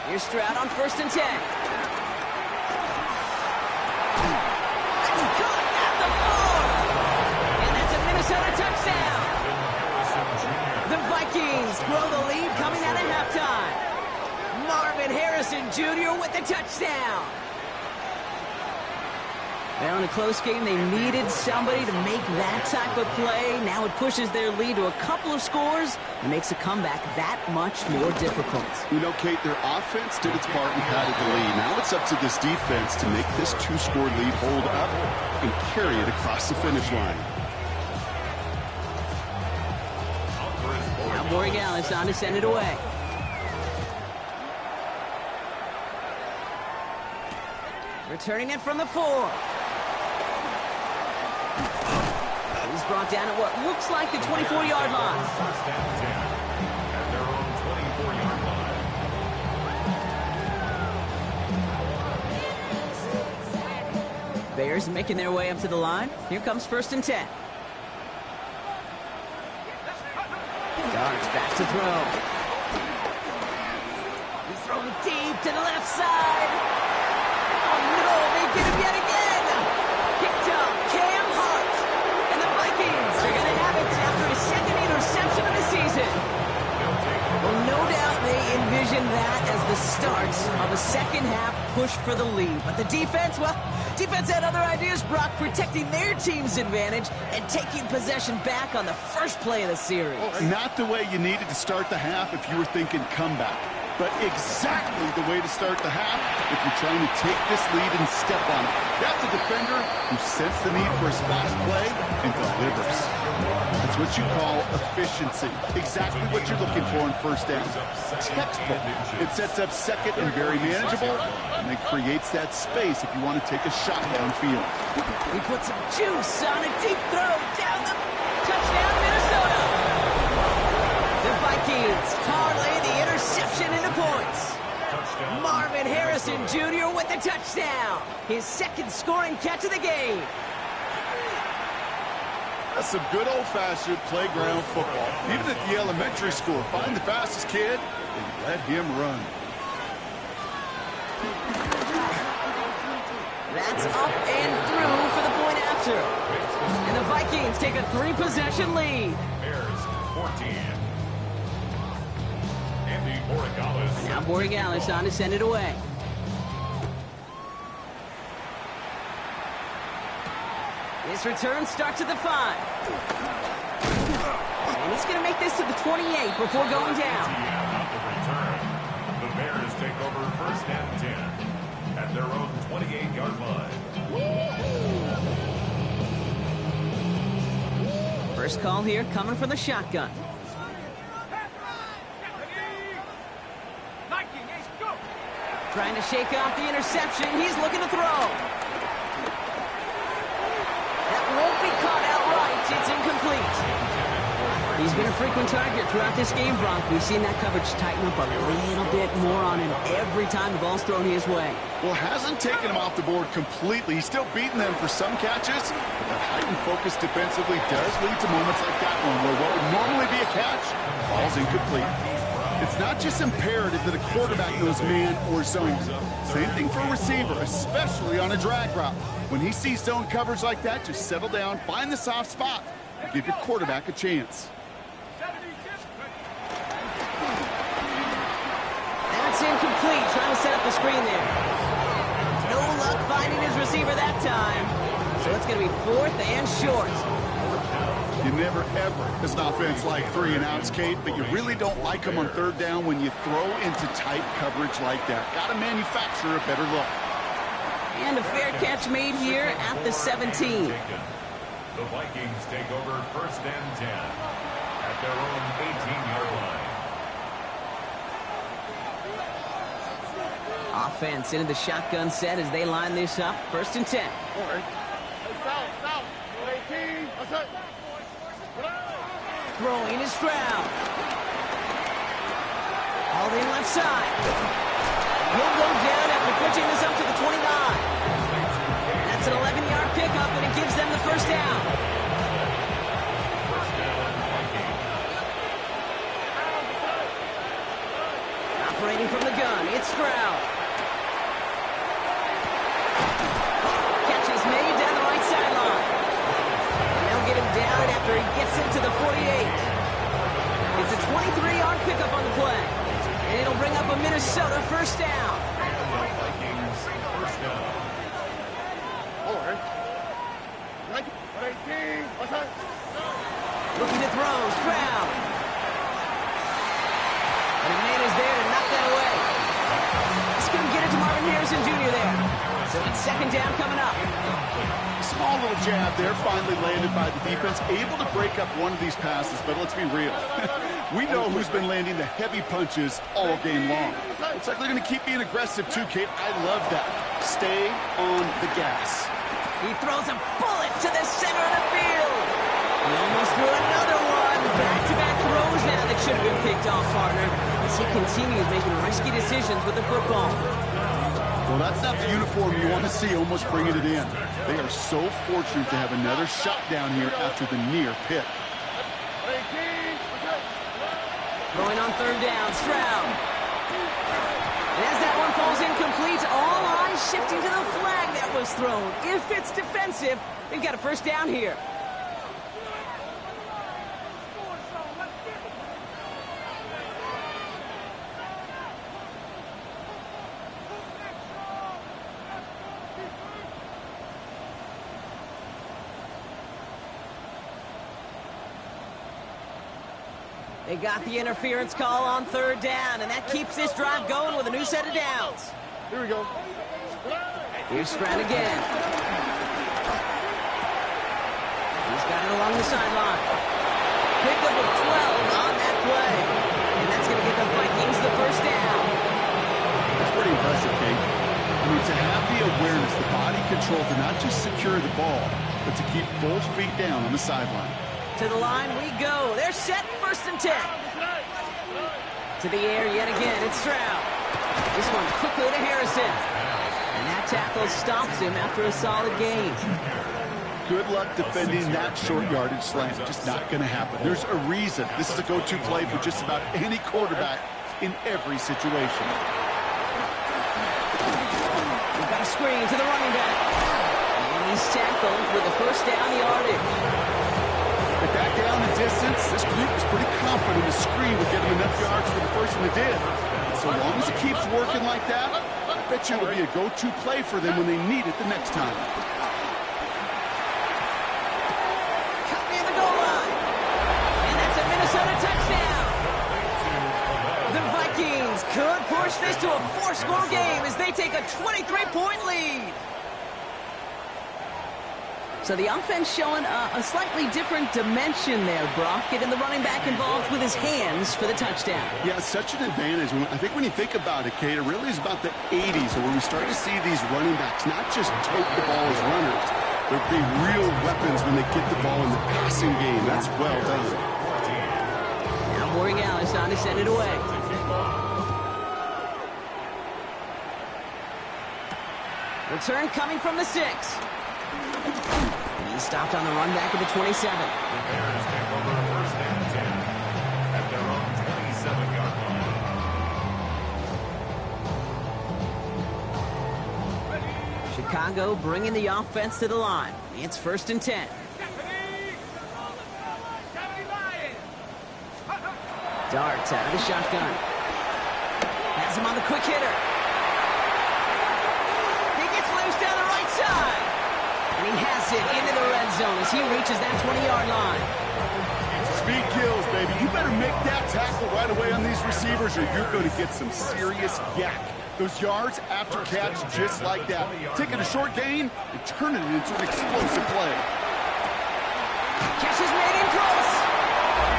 Here's Stroud on 1st and 10. That's caught at the 4. And that's a Minnesota touchdown. The Vikings grow the lead coming out of halftime. Marvin Harrison Jr. with the touchdown. Now in a close game, they needed somebody to make that type of play. Now it pushes their lead to a couple of scores and makes a comeback that much more difficult. You know, Kate, their offense did its part and padded the lead. Now it's up to this defense to make this 2-score lead hold up and carry it across the finish line. Now Borg Allen's on to send it away. Returning it from the 4. He's brought down at what looks like the 24-yard line. First down 10 at their own 24-yard line. Bears making their way up to the line. Here comes 1st and 10. Darts back to throw. He's throwing deep to the left side. Oh no, they get him yet again. Picked up Cam Hart. And the Vikings are going to have it after his 2nd interception of the season. Well, no doubt they envisioned that as the start of a second-half push for the lead. But the defense, well, defense had other ideas, Brock, protecting their team's advantage and taking possession back on the first play of the series. Not the way you needed to start the half if you were thinking comeback, but exactly the way to start the half if you're trying to take this lead and step on it. That's a defender who sensed the need for a splash play and delivers. That's what you call efficiency. Exactly what you're looking for in first down. Textbook. It sets up second and very manageable, and it creates that space if you want to take a shot downfield. He puts some juice on a deep throw down the touchdown, Minnesota. The Vikings parlay the interception into points. Marvin Harrison Jr. with the touchdown. His 2nd scoring catch of the game. That's some good old-fashioned playground football. Even at the elementary school, find the fastest kid and let him run. That's up and through for the point after. And the Vikings take a 3-possession lead. Bears 14. Now Borregales on to send it away. This return starts at the 5. And he's going to make this to the 28 before going down. The Bears take over first and 10 at their own 28-yard line. First call here coming from the shotgun. Trying to shake off the interception. He's looking to throw. That won't be caught outright. It's incomplete. He's been a frequent target throughout this game, Bronk. We've seen that coverage tighten up a little bit more on him every time the ball's thrown his way. Well, hasn't taken him off the board completely. He's still beating them for some catches, but that heightened focus defensively does lead to moments like that one where what would normally be a catch falls incomplete. It's not just imperative that a quarterback knows man or zone. Same thing for a receiver, especially on a drag route. When he sees zone coverage like that, just settle down, find the soft spot, and give your quarterback a chance. That's incomplete. Trying to set up the screen there. No luck finding his receiver that time. So it's going to be 4th and short. You never, ever, as an offense, like 3 and outs, Kate, but you really don't like them on 3rd down when you throw into tight coverage like that. Got to manufacture a better look. And a fair catch made here at the 17. The Vikings take over first and 10 at their own 18-yard line. Offense into the shotgun set as they line this up. 1st and 10. Throwing is Stroud. All in left side. He'll go down after pushing this up to the 29. That's an 11-yard pickup, and it gives them the 1st down. Operating from the gun, it's Stroud. Catch is made down the right sideline. And they'll get him down after he gets into the 48. It's a 23-yard pickup on the play. And it'll bring up a Minnesota 1st down. Vikings first down. Looking to throw, Stroud. And a man is there to knock that away. He's going to get it to Marvin Harrison Jr. there. So it's 2nd down coming up. Small little jab there, finally landed by the defense. Able to break up one of these passes, but let's be real. We know who's been landing the heavy punches all game long. Looks like they're going to keep being aggressive too, Kate. I love that. Stay on the gas. He throws a bullet to the center of the field. He almost threw another one. Back-to-back throws now that should have been picked off, partner. As he continues making risky decisions with the football. Well, that's not the uniform you want to see almost bringing it in. They are so fortunate to have another shot down here after the near pick. Throwing on 3rd down, Stroud. And as that one falls incomplete, all eyes shifting to the flag that was thrown. If it's defensive, they've got a 1st down here. They got the interference call on 3rd down, and that keeps this drive going with a new set of downs. Here we go. Here's Stroud again. He's got it along the sideline. Pick up of 12 on that play. And that's going to get the Vikings the 1st down. That's pretty impressive, Kate. I mean, to have the awareness, the body control to not just secure the ball, but to keep both feet down on the sideline. To the line we go. They're set, 1st and 10. To the air yet again, it's Stroud. This one quickly to Harrison. And that tackle stops him after a solid gain. Good luck defending that short yardage slant. Just not going to happen. There's a reason this is a go-to play for just about any quarterback in every situation. We've got a screen to the running back. And he's tackled with a 1st down yardage. At that down and distance, this group is pretty confident the screen would get them enough yards for the first one it did. And so long as it keeps working like that, I bet you it'll be a go-to play for them when they need it the next time. Cut near the goal line. And that's a Minnesota touchdown. The Vikings could push this to a 4-score game as they take a 23-point lead. So the offense showing a slightly different dimension there, Brock, getting the running back involved with his hands for the touchdown. Yeah, such an advantage. I think when you think about it, Kate, it really is about the 80s where we start to see these running backs not just tote the ball as runners, but be real weapons when they get the ball in the passing game. That's well done. Now Morgan-Ellis on to send it away. Return coming from the 6. He stopped on the run back at the 27. The Bears take over first and 10 at their own 27-yard line. Chicago bringing the offense to the line. It's first and 10. Darts out of the shotgun. Has him on the quick hitter. He gets loose down the right side. And he has it into the red zone as he reaches that 20-yard line. Speed kills, baby. You better make that tackle right away on these receivers or you're going to get some serious yak. Those yards after catch just like that. Taking a short gain and turning it into an explosive play. Catch is made in close.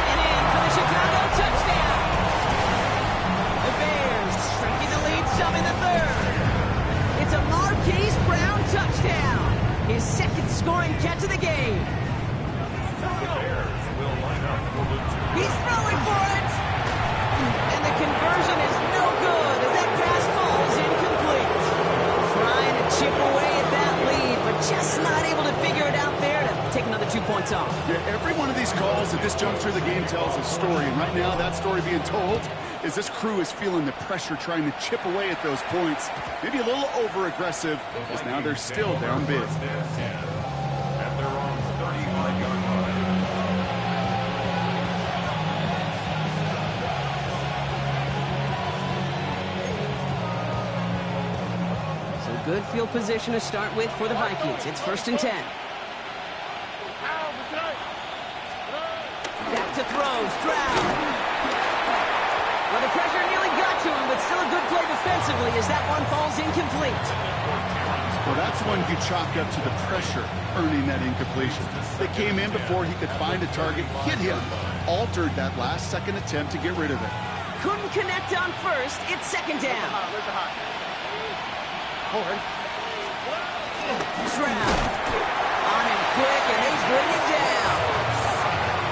And in for the Chicago touchdown. The Bears shrinking the lead some in the third. It's a Marquise Brown touchdown. His second scoring catch of the game. The Bears will line up for the 2. He's throwing for it. And the conversion is no good as that pass falls incomplete. Trying to chip away at that lead, but just not able to figure it out there to take another 2 points off. Yeah, every one of these calls at this juncture of the game tells a story. And right now, that story being told is this crew is feeling the pressure trying to chip away at those points. Maybe a little over-aggressive, as now they're still down big. First and 10 at their own 35-yard line. So good field position to start with for the Vikings. It's first and 10. Back to throw, Stroud. Well, the pressure nearly got to him, but still a good play defensively as that one falls incomplete. Well, that's one you chalk up to the pressure earning that incompletion. They came in before he could find a target, hit him, altered that last-second attempt to get rid of it. Couldn't connect on first. It's second down. Stroud on him quick, and they bring it down.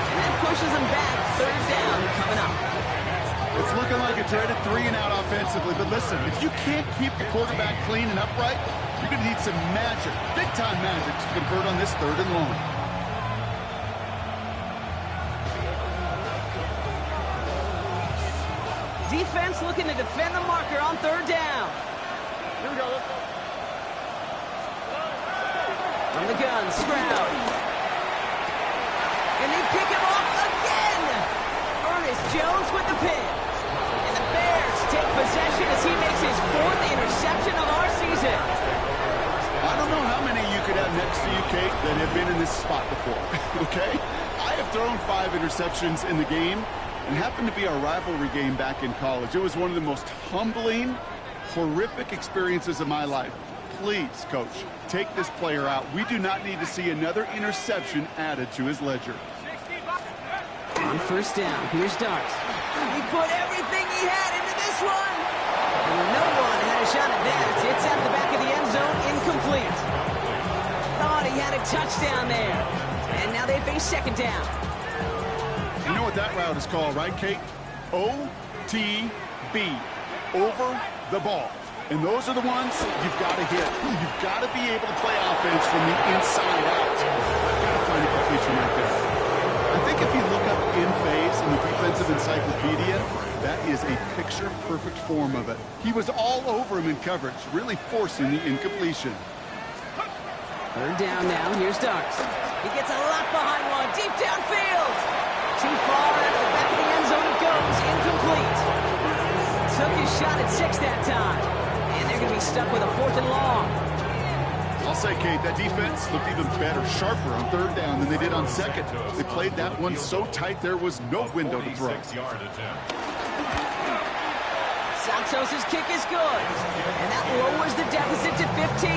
And that pushes him back. Third down coming up. It's looking like a dreaded 3-and-out offensively, but listen, if you can't keep the quarterback clean and upright, you're going to need some magic, big-time magic to convert on this 3rd and long. Defense looking to defend the marker on 3rd down. Here we go. From the gun, Stroud. And they pick him off again. Ernest Jones with the pin. And the Bears take possession as he makes his 4th interception of our season. I don't know how many you could have next to you, Kate, that have been in this spot before, okay? I have thrown 5 interceptions in the game, and happened to be our rivalry game back in college. It was one of the most humbling, horrific experiences of my life. Please, Coach, take this player out. We do not need to see another interception added to his ledger. On 1st down, here's Darts. He put everything he had into this one. And no one had a shot at that. It's out of the back of the end zone, incomplete. Thought he had a touchdown there. And now they face 2nd down. You know what that route is called, right, Kate? OTB, over the ball. And those are the ones you've got to hit. You've got to be able to play offense from the inside out. Got to find a completion right there. I think if you look up in phase in the defensive encyclopedia, that is a picture-perfect form of it. He was all over him in coverage, really forcing the incompletion. 3rd down now. Here's Darts. He gets a lot behind one, deep downfield. Too far out of the back of the end zone it goes, incomplete. Took his shot at 6 that time. And they're going to be stuck with a 4th and long. I'll say, Kate, that defense looked even better, sharper on 3rd down than they did on 2nd. They played that one so tight there was no window to throw. Santos' kick is good. And that lowers the deficit to 15.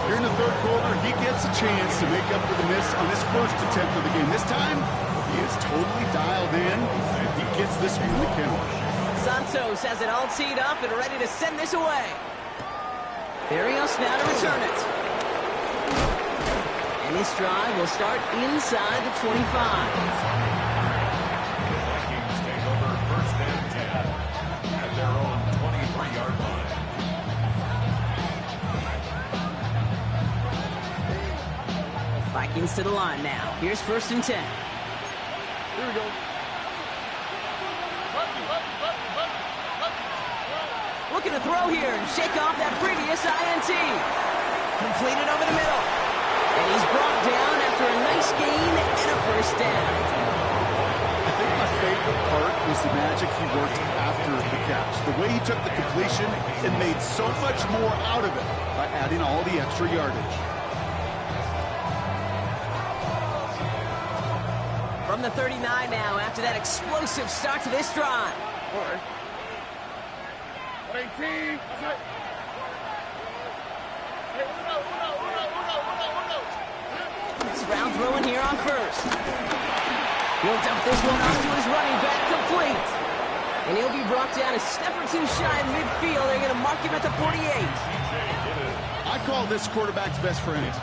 Here in the 3rd quarter, he gets a chance to make up for the miss on his first attempt of the game. This time, he is totally dialed in, and he gets this one to count. Santos has it all teed up and ready to send this away. Barrios now to return it. And this drive will start inside the 25. Vikings take over 1st and 10 at their own 23-yard line. Vikings to the line now. Here's 1st and 10. Here we go. Looking to throw here and shake off that previous INT. Completed over the middle. And he's brought down after a nice gain and a 1st down. I think my favorite part was the magic he worked after the catch. The way he took the completion and made so much more out of it by adding all the extra yardage. From the 39 now after that explosive start to this drive. All right. 18. Stroud throwing here on 1st. He'll dump this one off to his running back, complete. And he'll be brought down a step or two shy in midfield. They're going to mark him at the 48. I call this quarterback's best friend.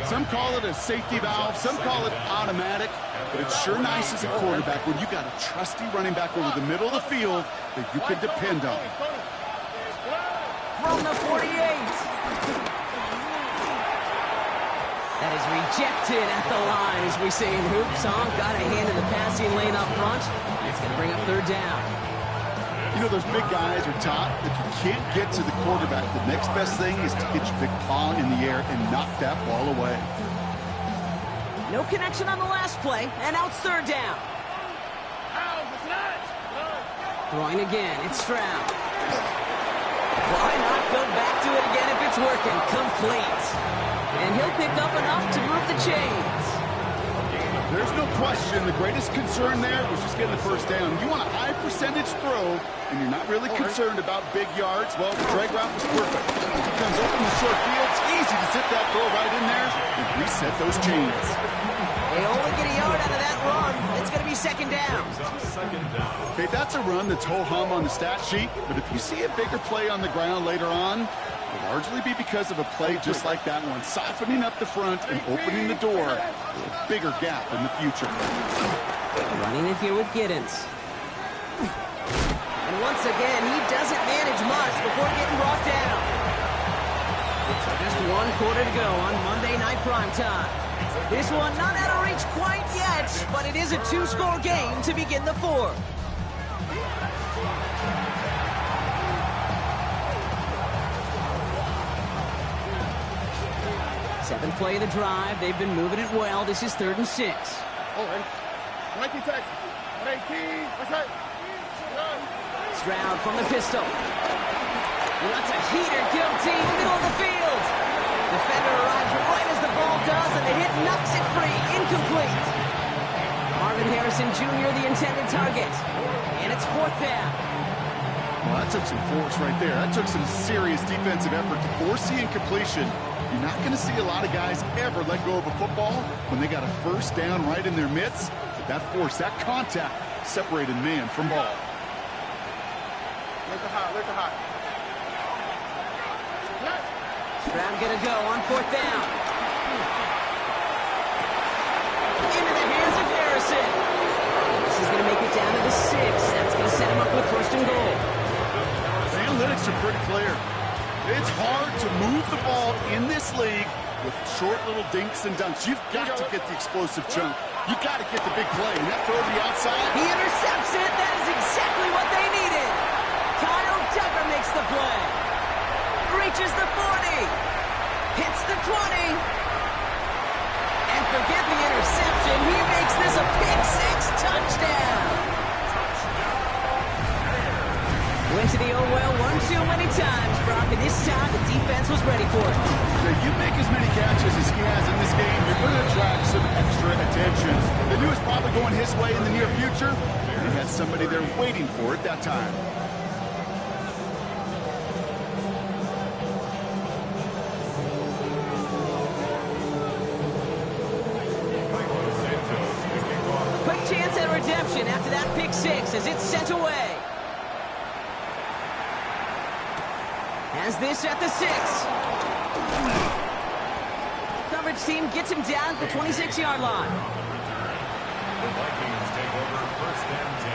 Some call it a safety valve, some call it automatic, but it's sure nice as a quarterback when you got a trusty running back over the middle of the field that you can depend on. From the 48. That is rejected at the line, as we say in hoops. Song got a hand in the passing lane up front. It's going to bring up 3rd down. You know, those big guys are taught if you can't get to the quarterback, the next best thing is to get your big paw in the air and knock that ball away. No connection on the last play, and now it's 3rd down. Throwing again, it's Stroud. Why not go back to it again if it's working? Complete. And he'll pick up enough to move the chains. There's no question the greatest concern there was just getting the 1st down. You want a high percentage throw, and you're not really concerned about big yards. Well, the drag route was perfect. If he comes open the short field, it's easy to zip that throw right in there and reset those chains. They only get a yard out of that run. It's going to be 2nd down. Okay, that's a run that's ho-hum on the stat sheet, but if you see a bigger play on the ground later on, it'll largely be because of a play just like that one, softening up the front and opening the door for a bigger gap in the future. Running it here with Giddens. And once again, he doesn't manage much before getting brought down. So just 1 quarter to go on Monday Night Primetime. This one not out of reach quite yet, but it is a 2-score game to begin the 4th. Seventh play of the drive. They've been moving it well. This is 3rd and 6. All right. 19 seconds. 18. Stroud from the pistol. That's a heater, guilty, middle of the field. Defender arrives right as the ball does, and the hit knocks it free, incomplete. Marvin Harrison Jr., the intended target. And it's 4th down. Well, that took some force right there. That took some serious defensive effort to force the incompletion. You're not going to see a lot of guys ever let go of a football when they got a 1st down right in their midst. But that force, that contact, separated man from ball. Let the hot. Stroud gonna go on 4th down. Into the hands of Harrison. This is gonna make it down to the 6. That's gonna set him up with 1st and goal. The analytics are pretty clear. It's hard to move the ball in this league with short little dinks and dunks. You've got to get the explosive chunk. You got to get the big play. And that throw to the outside. He intercepts it. That is exactly what they needed. Kyle Tucker makes the play. Reaches the 40. Hits the 20. And forget the interception. He makes this a pick-6 touchdown. Went to the oh well one too many times, Brock, and this time the defense was ready for it. You make as many catches as he has in this game, you're going to attract some extra attention. They knew it was probably going his way in the near future, and he had somebody there waiting for it that time. Quick chance at redemption after that pick-6 as it's sent away. Has this at the 6. Coverage team gets him down at the 26-yard line. The Vikings take over first and 10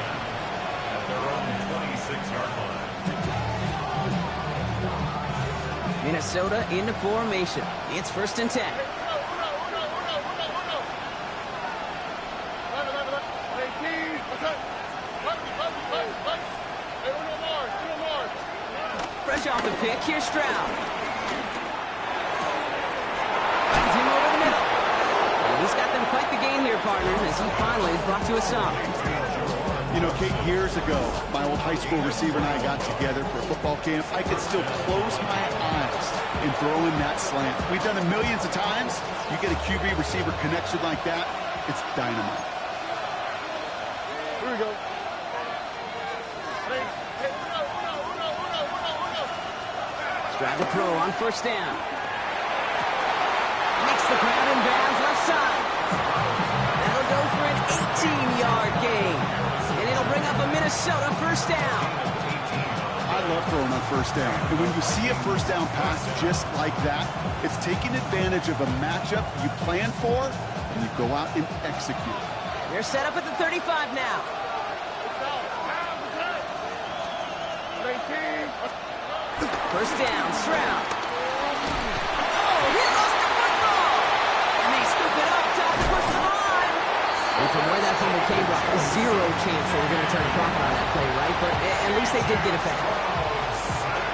at their own 26-yard line. Minnesota into formation. It's first and 10. Fresh off the pick, here's Stroud. Finds him over the middle. And he's got them quite the gain here, partner, as he finally is brought to a stop. You know, Kate, years ago, my old high school receiver and I got together for a football camp. I could still close my eyes and throw in that slant. We've done it millions of times. You get a QB receiver connection like that, it's dynamite. Here we go. Stroud to throw on first down. Makes the crowd in bounds left side. That'll go for an 18-yard gain. And it'll bring up a Minnesota first down. I love throwing on first down. And when you see a first down pass just like that, it's taking advantage of a matchup you plan for, and you go out and execute. They're set up at the 35 now. First down, Stroud. Oh, he lost the football! And they scoop it up, time to push the line. And from where that fumble came from, zero chance they were going to turn a profit on that play, right? But at least they did get it back.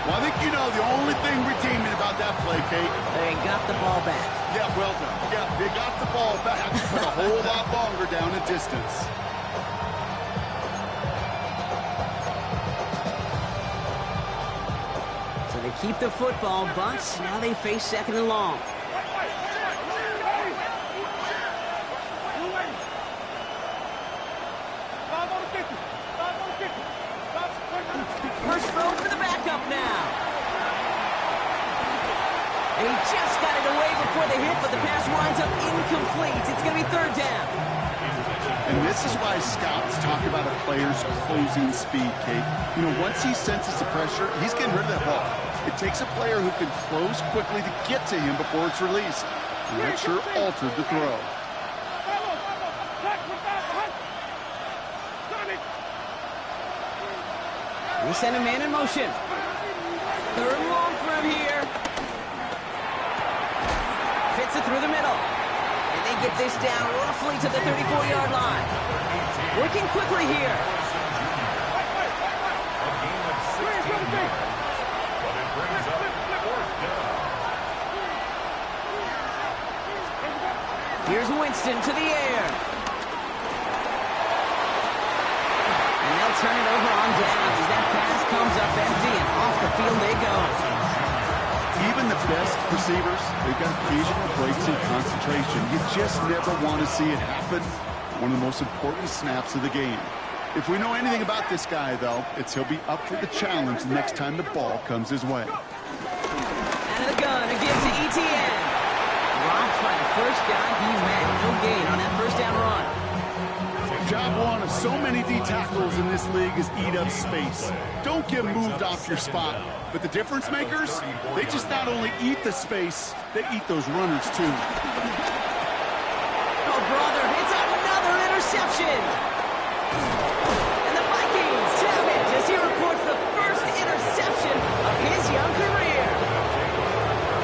Well, I think you know the only thing redeeming about that play, Kate. They got the ball back. Yeah, well done. Yeah, they got the ball back, but a whole lot longer down the distance. So they keep the football, but now they face second and long. First throw for the backup now. And he just got it away before the hit, but the pass winds up incomplete. It's going to be third down. And this is why scouts talk about a player's closing speed, Kate. You know, once he senses the pressure, he's getting rid of that ball. It takes a player who can close quickly to get to him before it's released. And that sure altered the throw. We send a man in motion. Third and long for him here. Fits it through the middle. And they get this down roughly to the 34-yard line. Working quickly here. Here's Winston to the air. And they'll turn it over on downs as that pass comes up empty and off the field they go. Even the best receivers, they've got occasional breaks in concentration. You just never want to see it happen. One of the most important snaps of the game. If we know anything about this guy, though, it's he'll be up for the challenge the next time the ball comes his way. Out of the gun, a give to ETN. Dropped by the first guy he met. No gain on that first down run. Job one of so many D tackles in this league is eat up space. Don't get moved off your spot. But the difference makers, they just not only eat the space, they eat those runners too. Oh, brother, it's another interception. And the Vikings have it as he reports the first interception of his young career.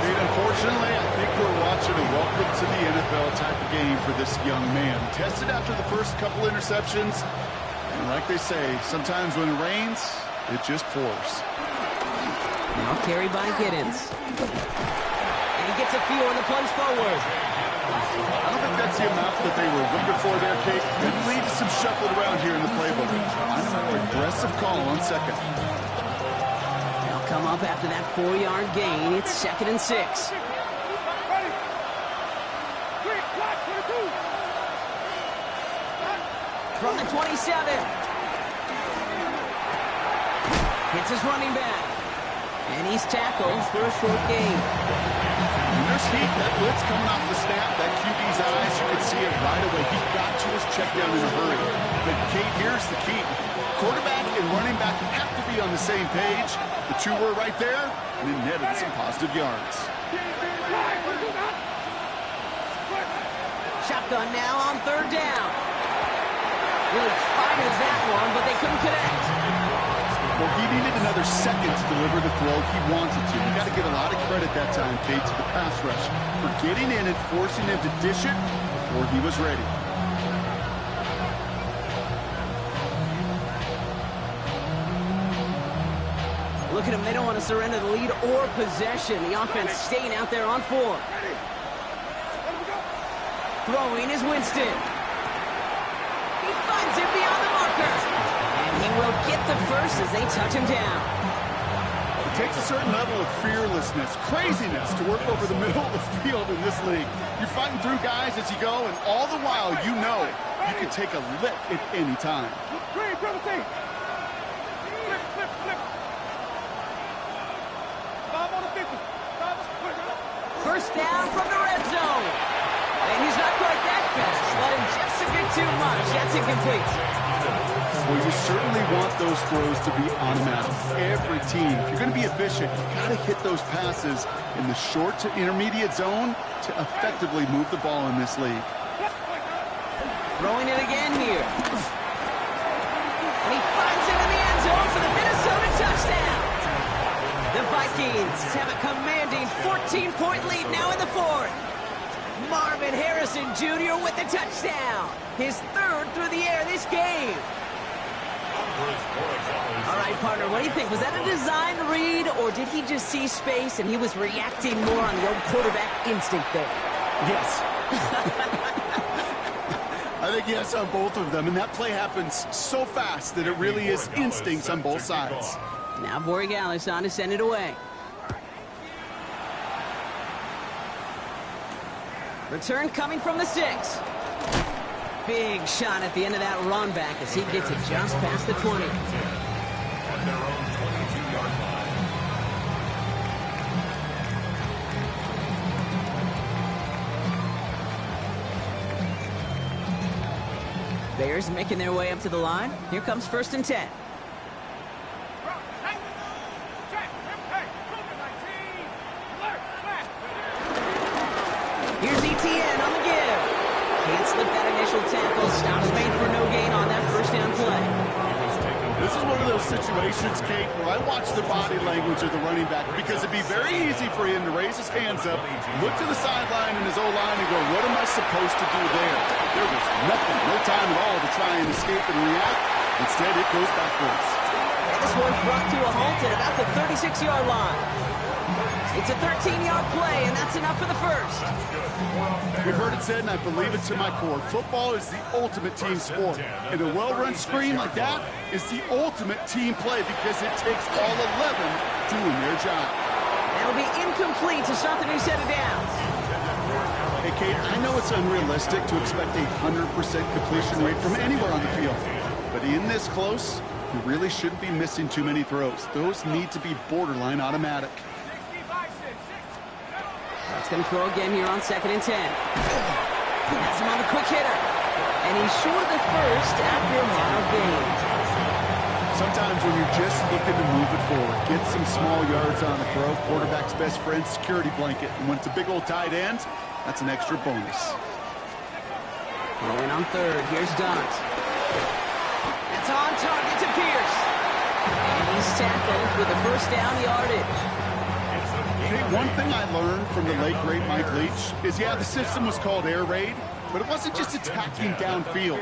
Unfortunately, I think we're watching a welcome to the NFL type of game for this young man. Tested after the first couple interceptions, and like they say, sometimes when it rains, it just pours. Now carried by Giddens. And he gets a feel in the plunge forward. I don't think that's the amount that they were looking for there, Kate. It lead to some shuffled around here in the playbook. I'm a more aggressive call on second. They'll come up after that 4-yard gain. It's 2nd and 6. From the 27. Hits his running back. And he's tackled for a short gain. There's heat. That blitz coming off the snap. That QB's eyes, you can see it right away. He got to his check down in a hurry. But, Kate, here's the key. Quarterback and running back have to be on the same page. The two were right there, and it netted some positive yards. Shotgun now on 3rd down. Really fired that one, but they couldn't connect. Well, he needed another second to deliver the throw he wanted to. You got to give a lot of credit that time, Kate, to the pass rush for getting in and forcing him to dish it before he was ready. Look at them. They don't want to surrender the lead or possession. The offense staying out there on 4. Throwing is Winston. He finds it beyond the marker. And he will get the first as they touch him down. It takes a certain level of fearlessness, craziness to work over the middle of the field in this league. You're fighting through guys as you go, and all the while you know you can take a lick at any time. First down from the red zone. And he's not quite that fast. Let him just a bit too much. That's incomplete. Well, you certainly want those throws to be automatic. Every team, if you're going to be efficient, you've got to hit those passes in the short to intermediate zone to effectively move the ball in this league. Throwing it again here. And he finds it in the end zone for the Minnesota touchdown. The Vikings have a commanding 14-point lead now in the 4th. Marvin Harrison Jr. with the touchdown. His 3rd through the air this game. All right, partner, what do you think? Was that a design read, or did he just see space and he was reacting more on the old quarterback instinct there? Yes. I think yes on both of them, and that play happens so fast that it really is instincts on both sides. Now Borregales on to send it away. Return coming from the 6. Big shot at the end of that run back as he gets it just past the 20. At their own 22-yard line. Bears making their way up to the line. Here comes 1st and 10. Here's ETN on the give. Can't slip that initial tackle. Stops made for no gain on that 1st down play. This is one of those situations, Kate, where I watch the body language of the running back because it'd be very easy for him to raise his hands up, look to the sideline in his O-line and go, what am I supposed to do there? There was nothing, no time at all to try and escape and react. Instead, it goes backwards. And this one's brought to a halt at about the 36-yard line. It's a 13-yard play, and that's enough for the 1st. We've heard it said, and I believe it to my core, football is the ultimate team sport. And a well-run screen like that is the ultimate team play because it takes all 11 doing their job. That'll be incomplete to start the new set of downs. Hey, Kate, I know it's unrealistic to expect a 100% completion rate from anywhere on the field. But in this close, you really shouldn't be missing too many throws. Those need to be borderline automatic. That's going to throw again here on 2nd and 10. Has him on the quick hitter. And he's short of the 1st after a mild gain. Sometimes when you're just looking to move it forward, get some small yards on the throw, quarterback's best friend, security blanket. And when it's a big old tight end, that's an extra bonus. Throwing on 3rd. Here's Dunt. That's on target to Pierce. And he's tackled with a 1st down yardage. Hey, one thing I learned from the late, great Mike Leach is, yeah, the system was called air raid, but it wasn't just attacking downfield.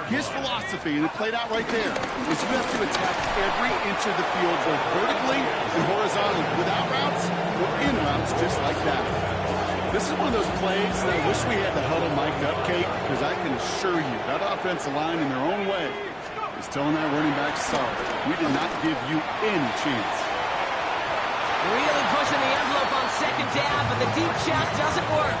His philosophy, and it played out right there, is you have to attack every inch of the field, both vertically and horizontally, without routes or in routes just like that. This is one of those plays that I wish we had the huddle mic'd up, Kate, because I can assure you that offensive line in their own way is telling that running back, sorry, we did not give you any chance. Really pushing the envelope on second down, but the deep shot doesn't work.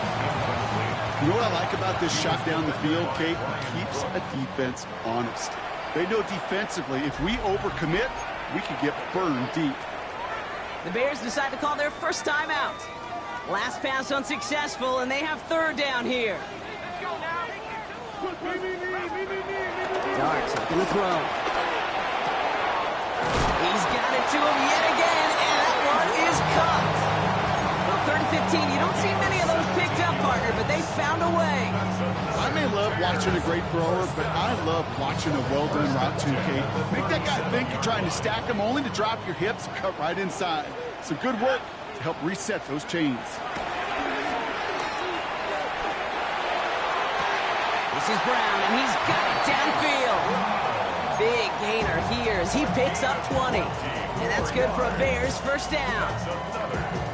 You know what I like about this shot down the field, Kate? It keeps a defense honest. They know defensively, if we overcommit, we could get burned deep. The Bears decide to call their first timeout. Last pass unsuccessful, and they have third down here. Dart's looking to throw. He's got it to him yet again, and that one is caught. Well, 3rd and 15, you don't see many of those picked up, partner, but they found a way. I may love watching a great thrower, but I love watching a well-done route too, Kate. Make that guy think you're trying to stack him only to drop your hips and cut right inside. Some good work to help reset those chains. This is Brown, and he's got it downfield. Big gainer here as he picks up 20. And that's good for a Bears first down.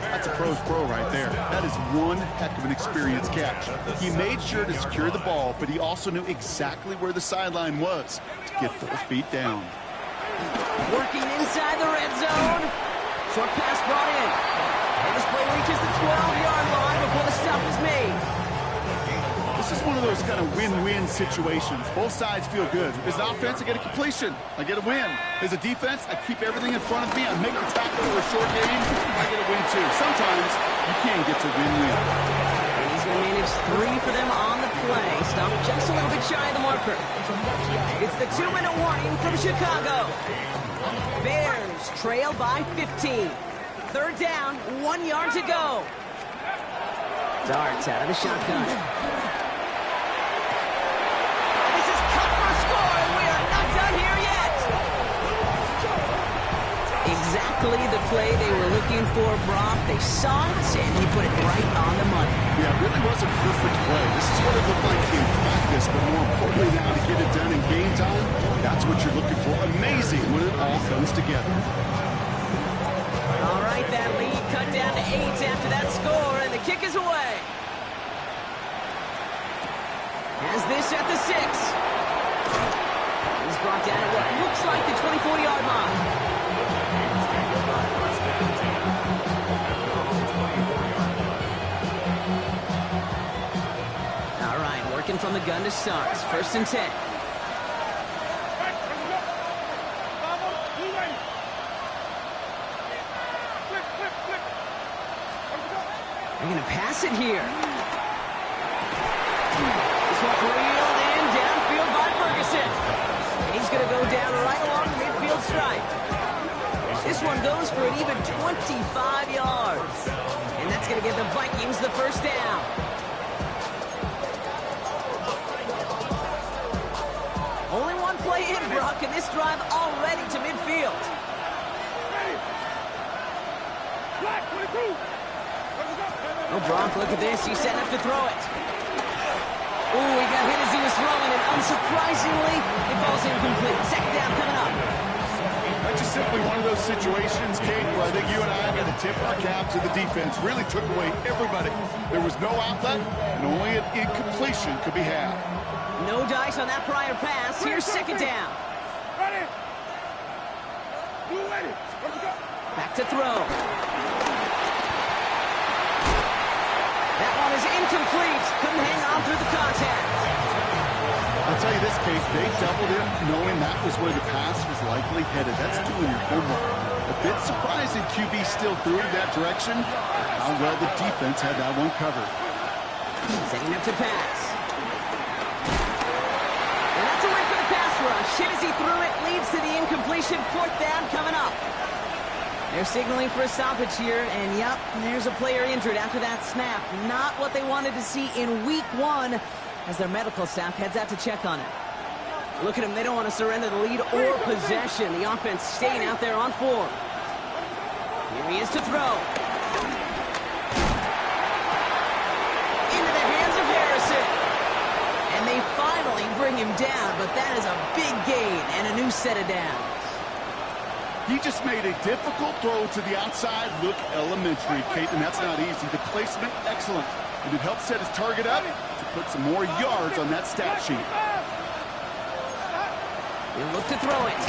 That's a pro's pro right there. That is one heck of an experienced catch. He made sure to secure the ball, but he also knew exactly where the sideline was to get both feet down. Working inside the red zone. Short pass brought in. And this play reaches the 12-yard line before the stop is made. This is one of those kind of win-win situations. Both sides feel good. As an offense, I get a completion. I get a win. As a defense, I keep everything in front of me. I make the tackle for a short game. I get a win, too. Sometimes you can get to win-win. And he's going to manage 3 for them on the play. Stop just a little bit shy of the marker. It's the 2-minute warning from Chicago. Bears trail by 15. Third down, 1 yard to go. Darts out of the shotgun. This is cut for a score, and we are not done here yet. Exactly the play they were looking for, Brock. They saw it, and he put it right on the money. Yeah, it really was a perfect play. This is what it looked like in practice, but more importantly now to get it done in game time, that's what you're looking for. Amazing when it all comes together. All right, that lead cut down to 8 after that score, and the kick is away. Has this at the 6. He's brought down at what looks like the 24-yard line. All right, working from the gun to start. 1st and 10. They're going to pass it here. This one's reeled in downfield by Ferguson. And he's going to go down right along the midfield stripe. This one goes for an even 25 yards. And that's going to give the Vikings the first down. Only one play in, Brock, and this drive already to midfield. Oh, Brock, look at this. He's setting up to throw it. Oh, he got hit as he was throwing, and unsurprisingly, it falls incomplete. Second down coming up. That's just simply one of those situations, Kate, where I think you and I got to tip our cap to the defense. Really took away everybody. There was no outlet, and only an incompletion could be had. No dice on that prior pass. Here's second down. Back to throw. That one is incomplete. Couldn't hang on through the contact. I'll tell you this, Kate, they doubled it knowing that was where the pass was likely headed. That's doing your homework. A bit surprising QB still threw it that direction. How well the defense had that one covered. Setting up to pass. And that's a win for the pass rush. Hit as he threw it, leads to the incompletion. 4th down coming up. They're signaling for a stoppage here, and yep, there's a player injured after that snap. Not what they wanted to see in week 1 as their medical staff heads out to check on it. Look at them, they don't want to surrender the lead or possession. The offense staying out there on 4. Here he is to throw. Into the hands of Harrison. And they finally bring him down, but that is a big gain and a new set of downs. He just made a difficult throw to the outside look elementary, Kate, and that's not easy. The placement, excellent. And it helped set his target up to put some more yards on that stat sheet. He'll look to throw it.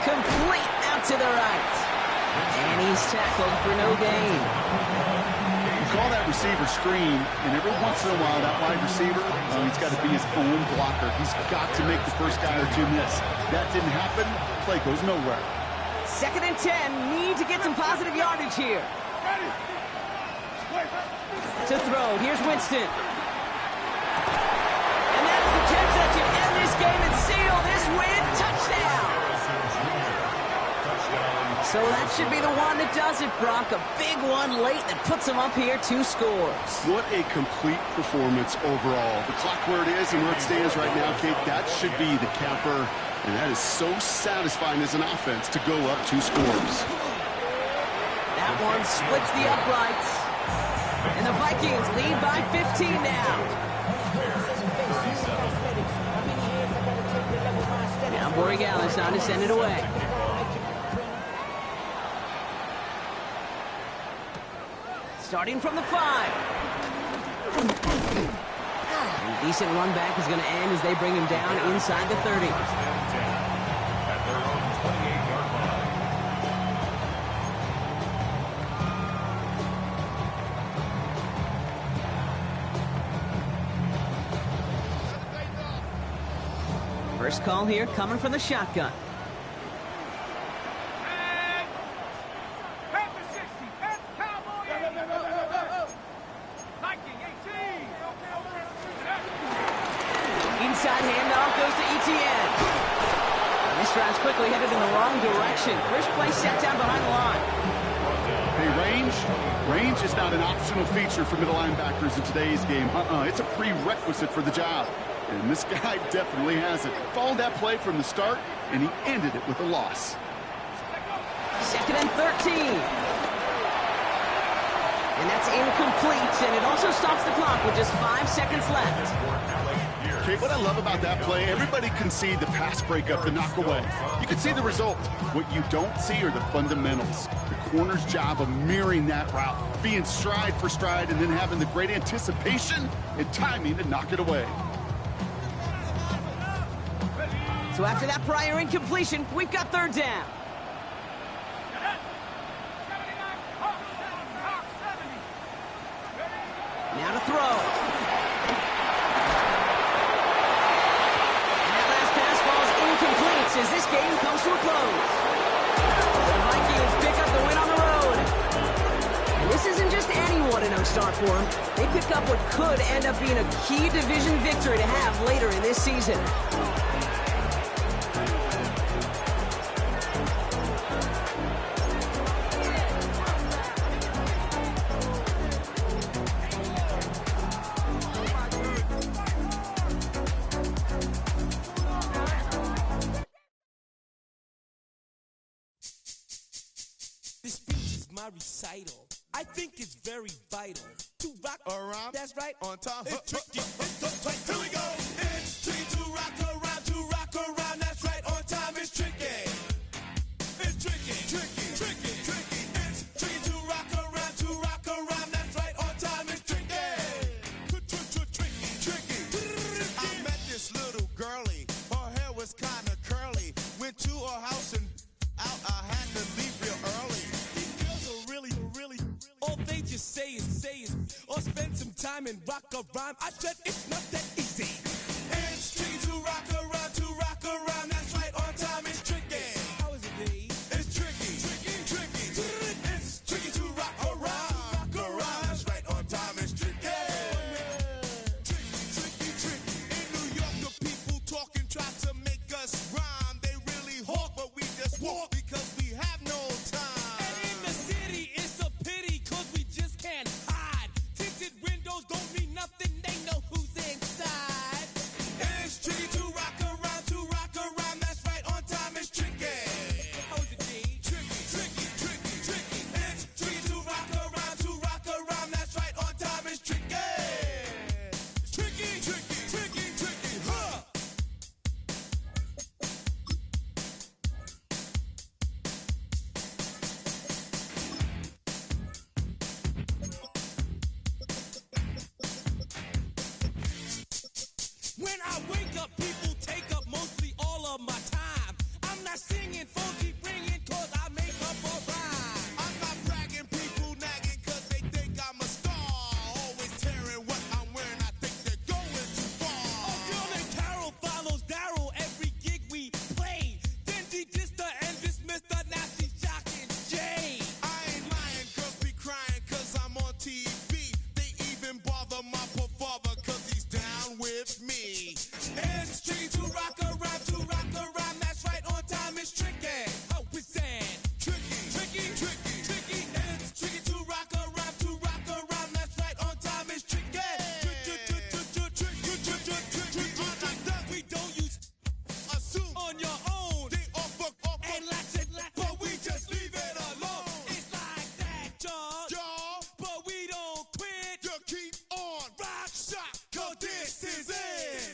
Complete out to the right. And he's tackled for no gain. You call that receiver screen, and every once in a while, that wide receiver, he's got to be his own blocker. He's got to make the first guy or two miss. That didn't happen. Play goes nowhere. 2nd and 10. Need to get some positive yardage here. To throw. Here's Winston. And that is the catch that should end this game and seal this win. Touchdown. So that should be the one that does it, Brock. A big one late that puts him up here 2 scores. What a complete performance overall. The clock where it is and where it stands right now, Kate, that should be the capper. And that is so satisfying as an offense to go up 2 scores. That one splits the uprights. And the Vikings lead by 15 now. Now Borregales on to send it away. Starting from the 5. A decent run back is going to end as they bring him down inside the 30. At their own 28-yard line. First call here coming from the shotgun. Inside handoff goes to Etienne. And this drive's quickly headed in the wrong direction. First play set down behind the line. Hey, range is not an optional feature for middle linebackers in today's game. It's a prerequisite for the job. And this guy definitely has it. Followed that play from the start, and he ended it with a loss. 2nd and 13. And that's incomplete, and it also stops the clock with just 5 seconds left. Okay, what I love about that play, everybody can see the pass breakup, the knock away. You can see the result. What you don't see are the fundamentals. The corner's job of mirroring that route, being stride for stride, and then having the great anticipation and timing to knock it away. So after that prior incompletion, we've got 3rd down. Now to throw. And that last pass falls incomplete as this game comes to a close. The Vikings pick up the win on the road. And this isn't just any 1-0 start for them. They pick up what could end up being a key division victory to have later in this season. This speech is my recital. I think it's very vital to rock around. That's right, on time. It's tricky. It's tight. Here we go. It's tricky to rock around. That's right, on time. It's tricky. It's tricky. It's tricky to rock around. That's right, on time. It's tricky. I met this little girlie. Her hair was kind of curly. Went to her house and out. I had to leave real early. All they just say is, or spend some time and rock a rhyme. I said it's not that easy. It's tricky to rock around. That's right, on time. It's tricky. How is it, B? It's tricky. It's tricky to rock around. That's right, on time. It's tricky. Tricky. In New York, the people talking try to make us rhyme. They really hawk, but we just walk because we have no time. And in the city, it's a pity because we just can't hide. Tinted windows don't mean nothing, they know who's inside. up, people